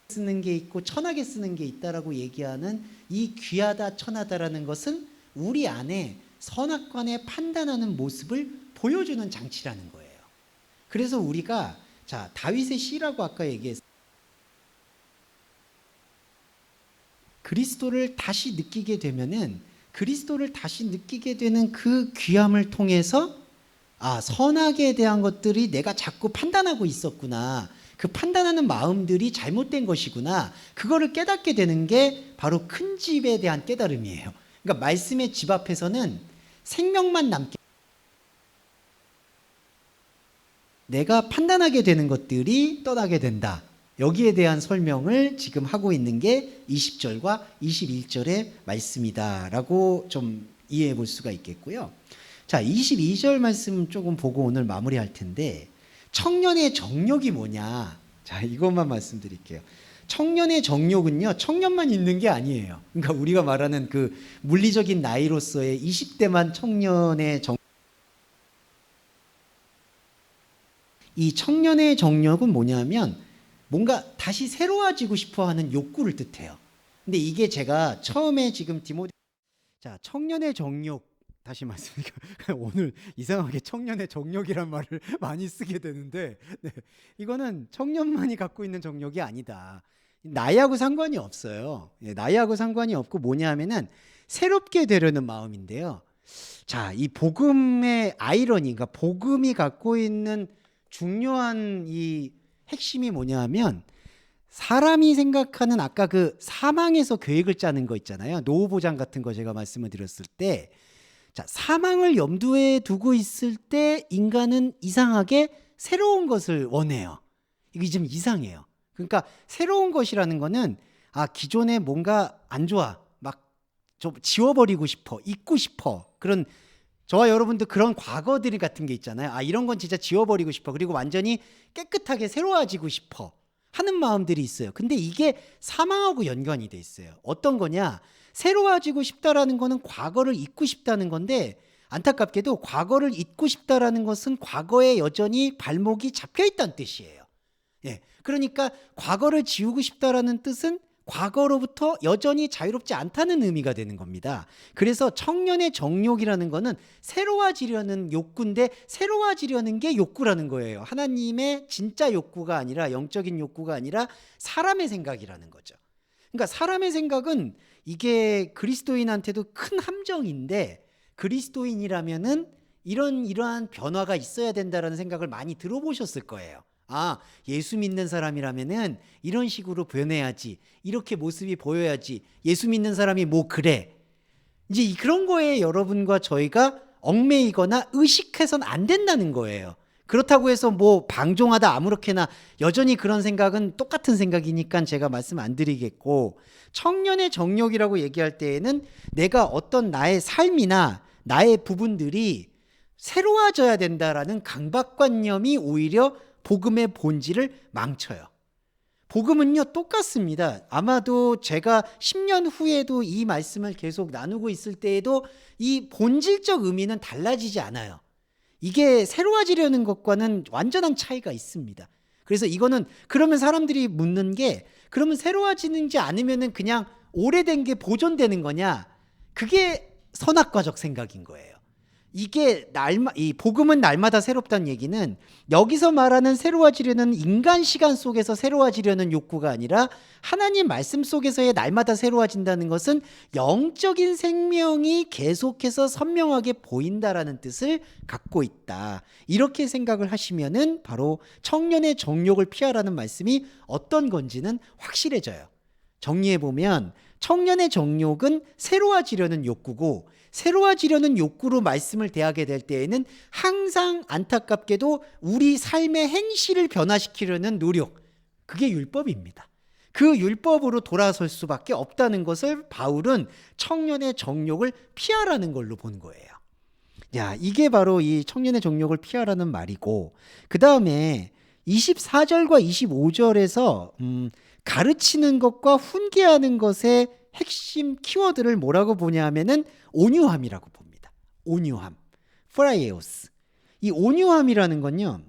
쓰는 게 있고 천하게 쓰는 게 있다라고 얘기하는 이 귀하다 천하다라는 것은 우리 안에 선악관에 판단하는 모습을 보여주는 장치라는 거예요. 그래서 우리가, 자, 다윗의 시라고 아까 얘기했어요. 그리스도를 다시 느끼게 되면은, 그리스도를 다시 느끼게 되는 그 귀함을 통해서, 아, 선악에 대한 것들이 내가 자꾸 판단하고 있었구나, 그 판단하는 마음들이 잘못된 것이구나, 그거를 깨닫게 되는 게 바로 큰 집에 대한 깨달음이에요. 그러니까 말씀의 집 앞에서는 생명만 남게, 내가 판단하게 되는 것들이 떠나게 된다. 여기에 대한 설명을 지금 하고 있는 게 20절과 21절의 말씀이다 라고 좀 이해해 볼 수가 있겠고요. 자, 22절 말씀 조금 보고 오늘 마무리할 텐데, 청년의 정욕이 뭐냐, 자, 이것만 말씀드릴게요. 청년의 정욕은요, 청년만 있는 게 아니에요. 그러니까 우리가 말하는 그 물리적인 나이로서의 20대만 청년의 이 청년의 정욕은 뭐냐면 뭔가 다시 새로워지고 싶어하는 욕구를 뜻해요. 근데 이게 제가 처음에 지금 자, 청년의 정욕, 다시 말씀드릴게요. 오늘 이상하게 청년의 정욕이란 말을 많이 쓰게 되는데, 네, 이거는 청년만이 갖고 있는 정욕이 아니다. 나이하고 상관이 없어요. 예, 나이하고 상관이 없고 뭐냐 하면은 새롭게 되려는 마음인데요. 자, 이 복음의 아이러니, 그러니까 복음이 갖고 있는 중요한 이 핵심이 뭐냐 하면, 사람이 생각하는 아까 그 사망에서 계획을 짜는 거 있잖아요. 노후보장 같은 거 제가 말씀을 드렸을 때, 자, 사망을 염두에 두고 있을 때 인간은 이상하게 새로운 것을 원해요. 이게 좀 이상해요. 그러니까 새로운 것이라는 거는, 아, 기존에 뭔가 안 좋아, 막 좀 지워버리고 싶어, 잊고 싶어, 그런, 저와 여러분도 그런 과거들 같은 게 있잖아요. 아, 이런 건 진짜 지워버리고 싶어, 그리고 완전히 깨끗하게 새로워지고 싶어 하는 마음들이 있어요. 근데 이게 사망하고 연관이 돼 있어요. 어떤 거냐, 새로워지고 싶다라는 거는 과거를 잊고 싶다는 건데, 안타깝게도 과거를 잊고 싶다라는 것은 과거에 여전히 발목이 잡혀 있다는 뜻이에요. 예, 그러니까 과거를 지우고 싶다라는 뜻은 과거로부터 여전히 자유롭지 않다는 의미가 되는 겁니다. 그래서 청년의 정욕이라는 거는 새로워지려는 욕구인데, 새로워지려는 게 욕구라는 거예요. 하나님의 진짜 욕구가 아니라, 영적인 욕구가 아니라 사람의 생각이라는 거죠. 그러니까 사람의 생각은 이게 그리스도인한테도 큰 함정인데, 그리스도인이라면은 이러한 변화가 있어야 된다라는 생각을 많이 들어보셨을 거예요. 아, 예수 믿는 사람이라면은 이런 식으로 변해야지, 이렇게 모습이 보여야지, 예수 믿는 사람이 뭐 그래. 이제 그런 거에 여러분과 저희가 얽매이거나 의식해서는 안 된다는 거예요. 그렇다고 해서 뭐 방종하다 아무렇게나, 여전히 그런 생각은 똑같은 생각이니까 제가 말씀 안 드리겠고, 청년의 정욕이라고 얘기할 때에는 내가 어떤 나의 삶이나 나의 부분들이 새로워져야 된다라는 강박관념이 오히려 복음의 본질을 망쳐요. 복음은요, 똑같습니다. 아마도 제가 10년 후에도 이 말씀을 계속 나누고 있을 때에도 이 본질적 의미는 달라지지 않아요. 이게 새로워지려는 것과는 완전한 차이가 있습니다. 그래서 이거는, 그러면 사람들이 묻는 게, 그러면 새로워지는지 않으면은 그냥 오래된 게 보존되는 거냐? 그게 선악과적 생각인 거예요. 이게 이 복음은 날마다 새롭다는 얘기는, 여기서 말하는 새로워지려는 인간 시간 속에서 새로워지려는 욕구가 아니라 하나님 말씀 속에서의 날마다 새로워진다는 것은 영적인 생명이 계속해서 선명하게 보인다라는 뜻을 갖고 있다. 이렇게 생각을 하시면은 바로 청년의 정욕을 피하라는 말씀이 어떤 건지는 확실해져요. 정리해 보면 청년의 정욕은 새로워지려는 욕구고, 새로워지려는 욕구로 말씀을 대하게 될 때에는 항상 안타깝게도 우리 삶의 행실을 변화시키려는 노력, 그게 율법입니다. 그 율법으로 돌아설 수밖에 없다는 것을 바울은 청년의 정욕을 피하라는 걸로 본 거예요. 야, 이게 바로 이 청년의 정욕을 피하라는 말이고, 그 다음에 24절과 25절에서 가르치는 것과 훈계하는 것의 핵심 키워드를 뭐라고 보냐 하면은 온유함이라고 봅니다. 온유함, 프라이오스. 이 온유함이라는 건요,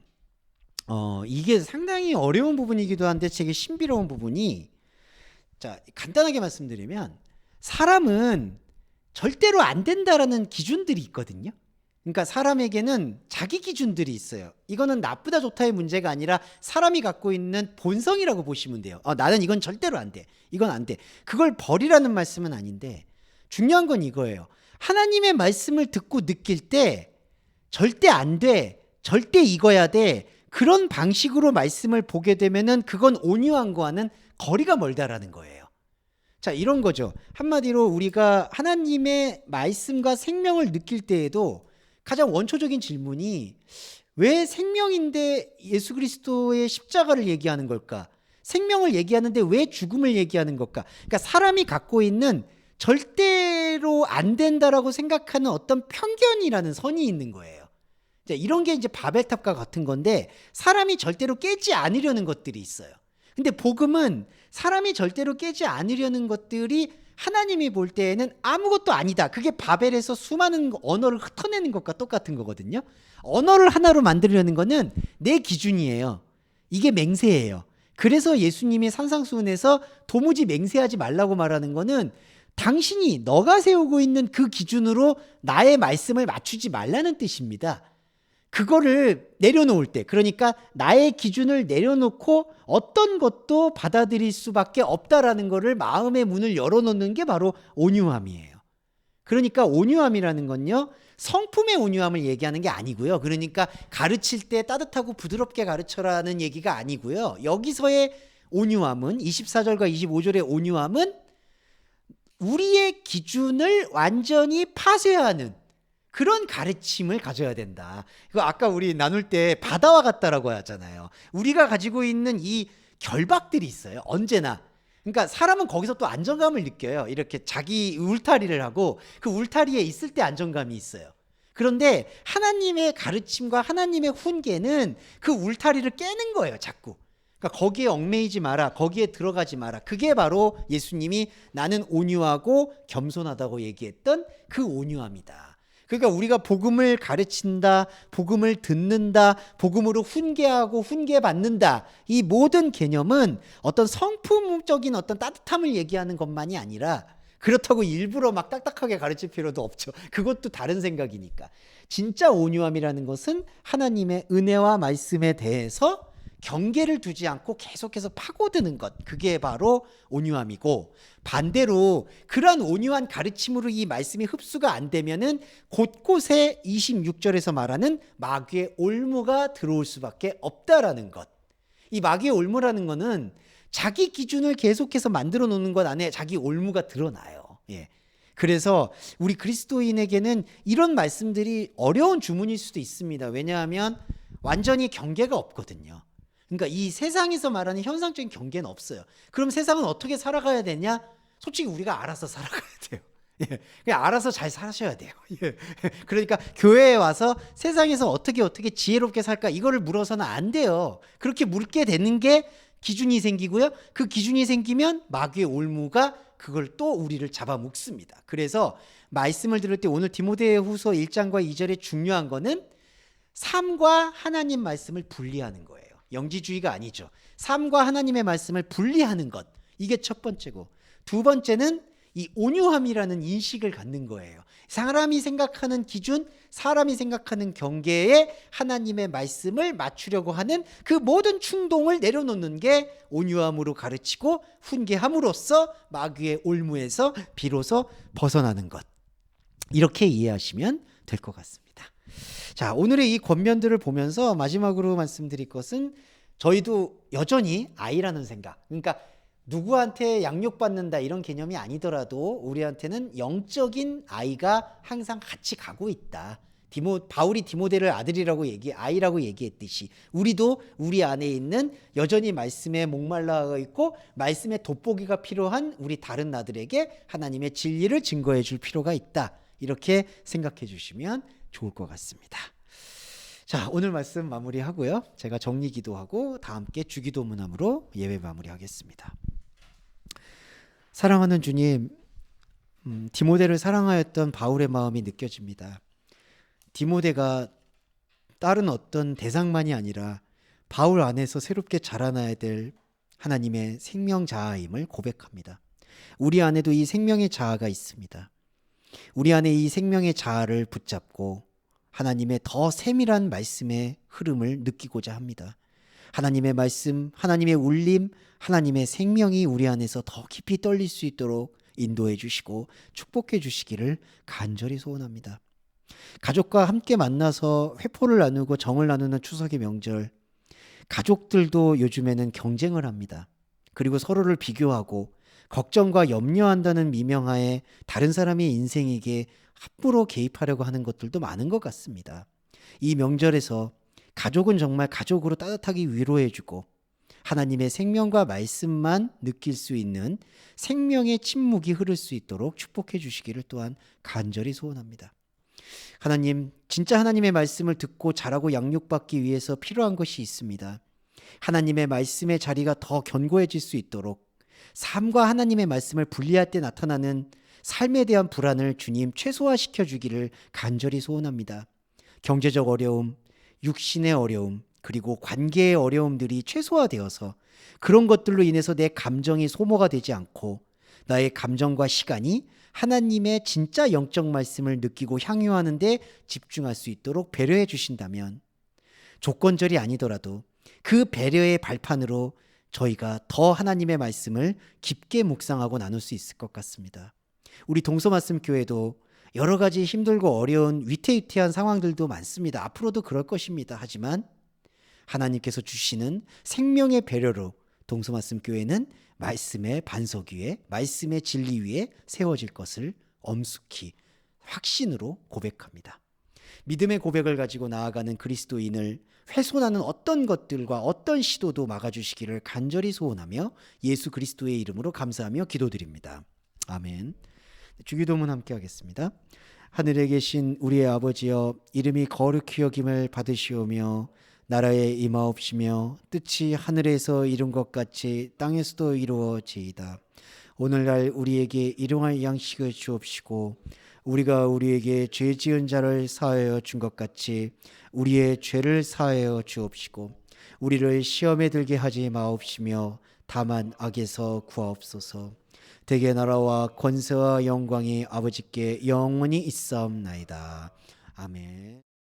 이게 상당히 어려운 부분이기도 한데 되게 신비로운 부분이, 자, 간단하게 말씀드리면 사람은 절대로 안 된다라는 기준들이 있거든요. 그러니까 사람에게는 자기 기준들이 있어요. 이거는 나쁘다 좋다의 문제가 아니라 사람이 갖고 있는 본성이라고 보시면 돼요. 나는 이건 절대로 안 돼. 이건 안 돼. 그걸 버리라는 말씀은 아닌데, 중요한 건 이거예요. 하나님의 말씀을 듣고 느낄 때 절대 안 돼, 절대 이거야 돼, 그런 방식으로 말씀을 보게 되면은 그건 온유한 거와는 거리가 멀다라는 거예요. 자, 이런 거죠. 한마디로 우리가 하나님의 말씀과 생명을 느낄 때에도 가장 원초적인 질문이, 왜 생명인데 예수 그리스도의 십자가를 얘기하는 걸까? 생명을 얘기하는데 왜 죽음을 얘기하는 걸까? 그러니까 사람이 갖고 있는 절대로 안 된다라고 생각하는 어떤 편견이라는 선이 있는 거예요. 자, 이런 게 이제 바벨탑과 같은 건데, 사람이 절대로 깨지 않으려는 것들이 있어요. 근데 복음은 사람이 절대로 깨지 않으려는 것들이 하나님이 볼 때에는 아무것도 아니다. 그게 바벨에서 수많은 언어를 흩어내는 것과 똑같은 거거든요. 언어를 하나로 만들려는 거는 내 기준이에요. 이게 맹세예요. 그래서 예수님이 산상수훈에서 도무지 맹세하지 말라고 말하는 거는, 당신이 너가 세우고 있는 그 기준으로 나의 말씀을 맞추지 말라는 뜻입니다. 그거를 내려놓을 때, 그러니까 나의 기준을 내려놓고 어떤 것도 받아들일 수밖에 없다라는 거를 마음의 문을 열어놓는 게 바로 온유함이에요. 그러니까 온유함이라는 건요, 성품의 온유함을 얘기하는 게 아니고요. 그러니까 가르칠 때 따뜻하고 부드럽게 가르쳐라는 얘기가 아니고요. 여기서의 온유함은, 24절과 25절의 온유함은 우리의 기준을 완전히 파쇄하는 그런 가르침을 가져야 된다. 이거 아까 우리 나눌 때 바다와 같다라고 하잖아요. 우리가 가지고 있는 이 결박들이 있어요. 언제나. 그러니까 사람은 거기서 또 안정감을 느껴요. 이렇게 자기 울타리를 하고 그 울타리에 있을 때 안정감이 있어요. 그런데 하나님의 가르침과 하나님의 훈계는 그 울타리를 깨는 거예요, 자꾸. 그러니까 거기에 얽매이지 마라, 거기에 들어가지 마라. 그게 바로 예수님이 나는 온유하고 겸손하다고 얘기했던 그 온유함이다. 그러니까 우리가 복음을 가르친다, 복음을 듣는다, 복음으로 훈계하고 훈계받는다, 이 모든 개념은 어떤 성품적인 어떤 따뜻함을 얘기하는 것만이 아니라, 그렇다고 일부러 막 딱딱하게 가르칠 필요도 없죠. 그것도 다른 생각이니까. 진짜 온유함이라는 것은 하나님의 은혜와 말씀에 대해서 경계를 두지 않고 계속해서 파고드는 것, 그게 바로 온유함이고, 반대로 그러한 온유한 가르침으로 이 말씀이 흡수가 안 되면은 곳곳에 26절에서 말하는 마귀의 올무가 들어올 수밖에 없다라는 것. 이 마귀의 올무라는 거는 자기 기준을 계속해서 만들어 놓는 것 안에 자기 올무가 드러나요. 예. 그래서 우리 그리스도인에게는 이런 말씀들이 어려운 주문일 수도 있습니다. 왜냐하면 완전히 경계가 없거든요. 그러니까 이 세상에서 말하는 현상적인 경계는 없어요. 그럼 세상은 어떻게 살아가야 되냐? 솔직히 우리가 알아서 살아가야 돼요. 예, 그냥 알아서 잘 사셔야 돼요. 예. 그러니까 교회에 와서 세상에서 어떻게 지혜롭게 살까 이거를 물어서는 안 돼요. 그렇게 묻게 되는 게 기준이 생기고요. 그 기준이 생기면 마귀의 올무가 그걸 또 우리를 잡아먹습니다. 그래서 말씀을 들을 때 오늘 디모데후서 1장과 2절에 중요한 거는 삶과 하나님 말씀을 분리하는 거예요. 영지주의가 아니죠. 삶과 하나님의 말씀을 분리하는 것, 이게 첫 번째고, 두 번째는 이 온유함이라는 인식을 갖는 거예요. 사람이 생각하는 기준, 사람이 생각하는 경계에 하나님의 말씀을 맞추려고 하는 그 모든 충동을 내려놓는 게 온유함으로 가르치고 훈계함으로써 마귀의 올무에서 비로소 벗어나는 것. 이렇게 이해하시면 될 것 같습니다. 자, 오늘의 이 권면들을 보면서 마지막으로 말씀드릴 것은 저희도 여전히 아이라는 생각, 그러니까 누구한테 양육받는다 이런 개념이 아니더라도 우리한테는 영적인 아이가 항상 같이 가고 있다. 바울이 디모데를 아이라고 얘기했듯이 우리도 우리 안에 있는 여전히 말씀에 목말라 있고 말씀의 돋보기가 필요한 우리 다른 나들에게 하나님의 진리를 증거해 줄 필요가 있다. 이렇게 생각해 주시면 좋을 것 같습니다. 자, 오늘 말씀 마무리하고요. 제가 정리 기도하고 다 함께 주기도 문함으로 예배 마무리하겠습니다. 사랑하는 주님, 디모데를 사랑하였던 바울의 마음이 느껴집니다. 디모데가 다른 어떤 대상만이 아니라 바울 안에서 새롭게 자라나야 될 하나님의 생명 자아임을 고백합니다. 우리 안에도 이 생명의 자아가 있습니다. 우리 안에 이 생명의 자아를 붙잡고 하나님의 더 세밀한 말씀의 흐름을 느끼고자 합니다. 하나님의 말씀, 하나님의 울림, 하나님의 생명이 우리 안에서 더 깊이 떨릴 수 있도록 인도해 주시고 축복해 주시기를 간절히 소원합니다. 가족과 함께 만나서 회포를 나누고 정을 나누는 추석의 명절, 가족들도 요즘에는 경쟁을 합니다. 그리고 서로를 비교하고 걱정과 염려한다는 미명하에 다른 사람의 인생에게 함부로 개입하려고 하는 것들도 많은 것 같습니다. 이 명절에서 가족은 정말 가족으로 따뜻하게 위로해주고 하나님의 생명과 말씀만 느낄 수 있는 생명의 침묵이 흐를 수 있도록 축복해 주시기를 또한 간절히 소원합니다. 하나님, 진짜 하나님의 말씀을 듣고 자라고 양육받기 위해서 필요한 것이 있습니다. 하나님의 말씀의 자리가 더 견고해질 수 있도록 삶과 하나님의 말씀을 분리할 때 나타나는 삶에 대한 불안을 주님 최소화시켜 주기를 간절히 소원합니다. 경제적 어려움, 육신의 어려움, 그리고 관계의 어려움들이 최소화되어서 그런 것들로 인해서 내 감정이 소모가 되지 않고 나의 감정과 시간이 하나님의 진짜 영적 말씀을 느끼고 향유하는 데 집중할 수 있도록 배려해 주신다면 조건절이 아니더라도 그 배려의 발판으로 저희가 더 하나님의 말씀을 깊게 묵상하고 나눌 수 있을 것 같습니다. 우리 동서말씀교회도 여러 가지 힘들고 어려운 위태위태한 상황들도 많습니다. 앞으로도 그럴 것입니다. 하지만 하나님께서 주시는 생명의 배려로 동서말씀교회는 말씀의 반석 위에, 말씀의 진리 위에 세워질 것을 엄숙히 확신으로 고백합니다. 믿음의 고백을 가지고 나아가는 그리스도인을 훼손하는 어떤 것들과 어떤 시도도 막아주시기를 간절히 소원하며 예수 그리스도의 이름으로 감사하며 기도드립니다. 아멘. 주기도문 함께 하겠습니다. 하늘에 계신 우리의 아버지여, 이름이 거룩히 여김을 받으시오며 나라에 임하옵시며 뜻이 하늘에서 이룬 것 같이 땅에서도 이루어지이다. 오늘날 우리에게 일용할 양식을 주옵시고 우리가 우리에게 죄 지은 자를 사하여 준 것 같이 우리의 죄를 사하여 주옵시고 우리를 시험에 들게 하지 마옵시며 다만 악에서 구하옵소서. 대개 나라와 권세와 영광이 아버지께 영원히 있사옵나이다. 아멘.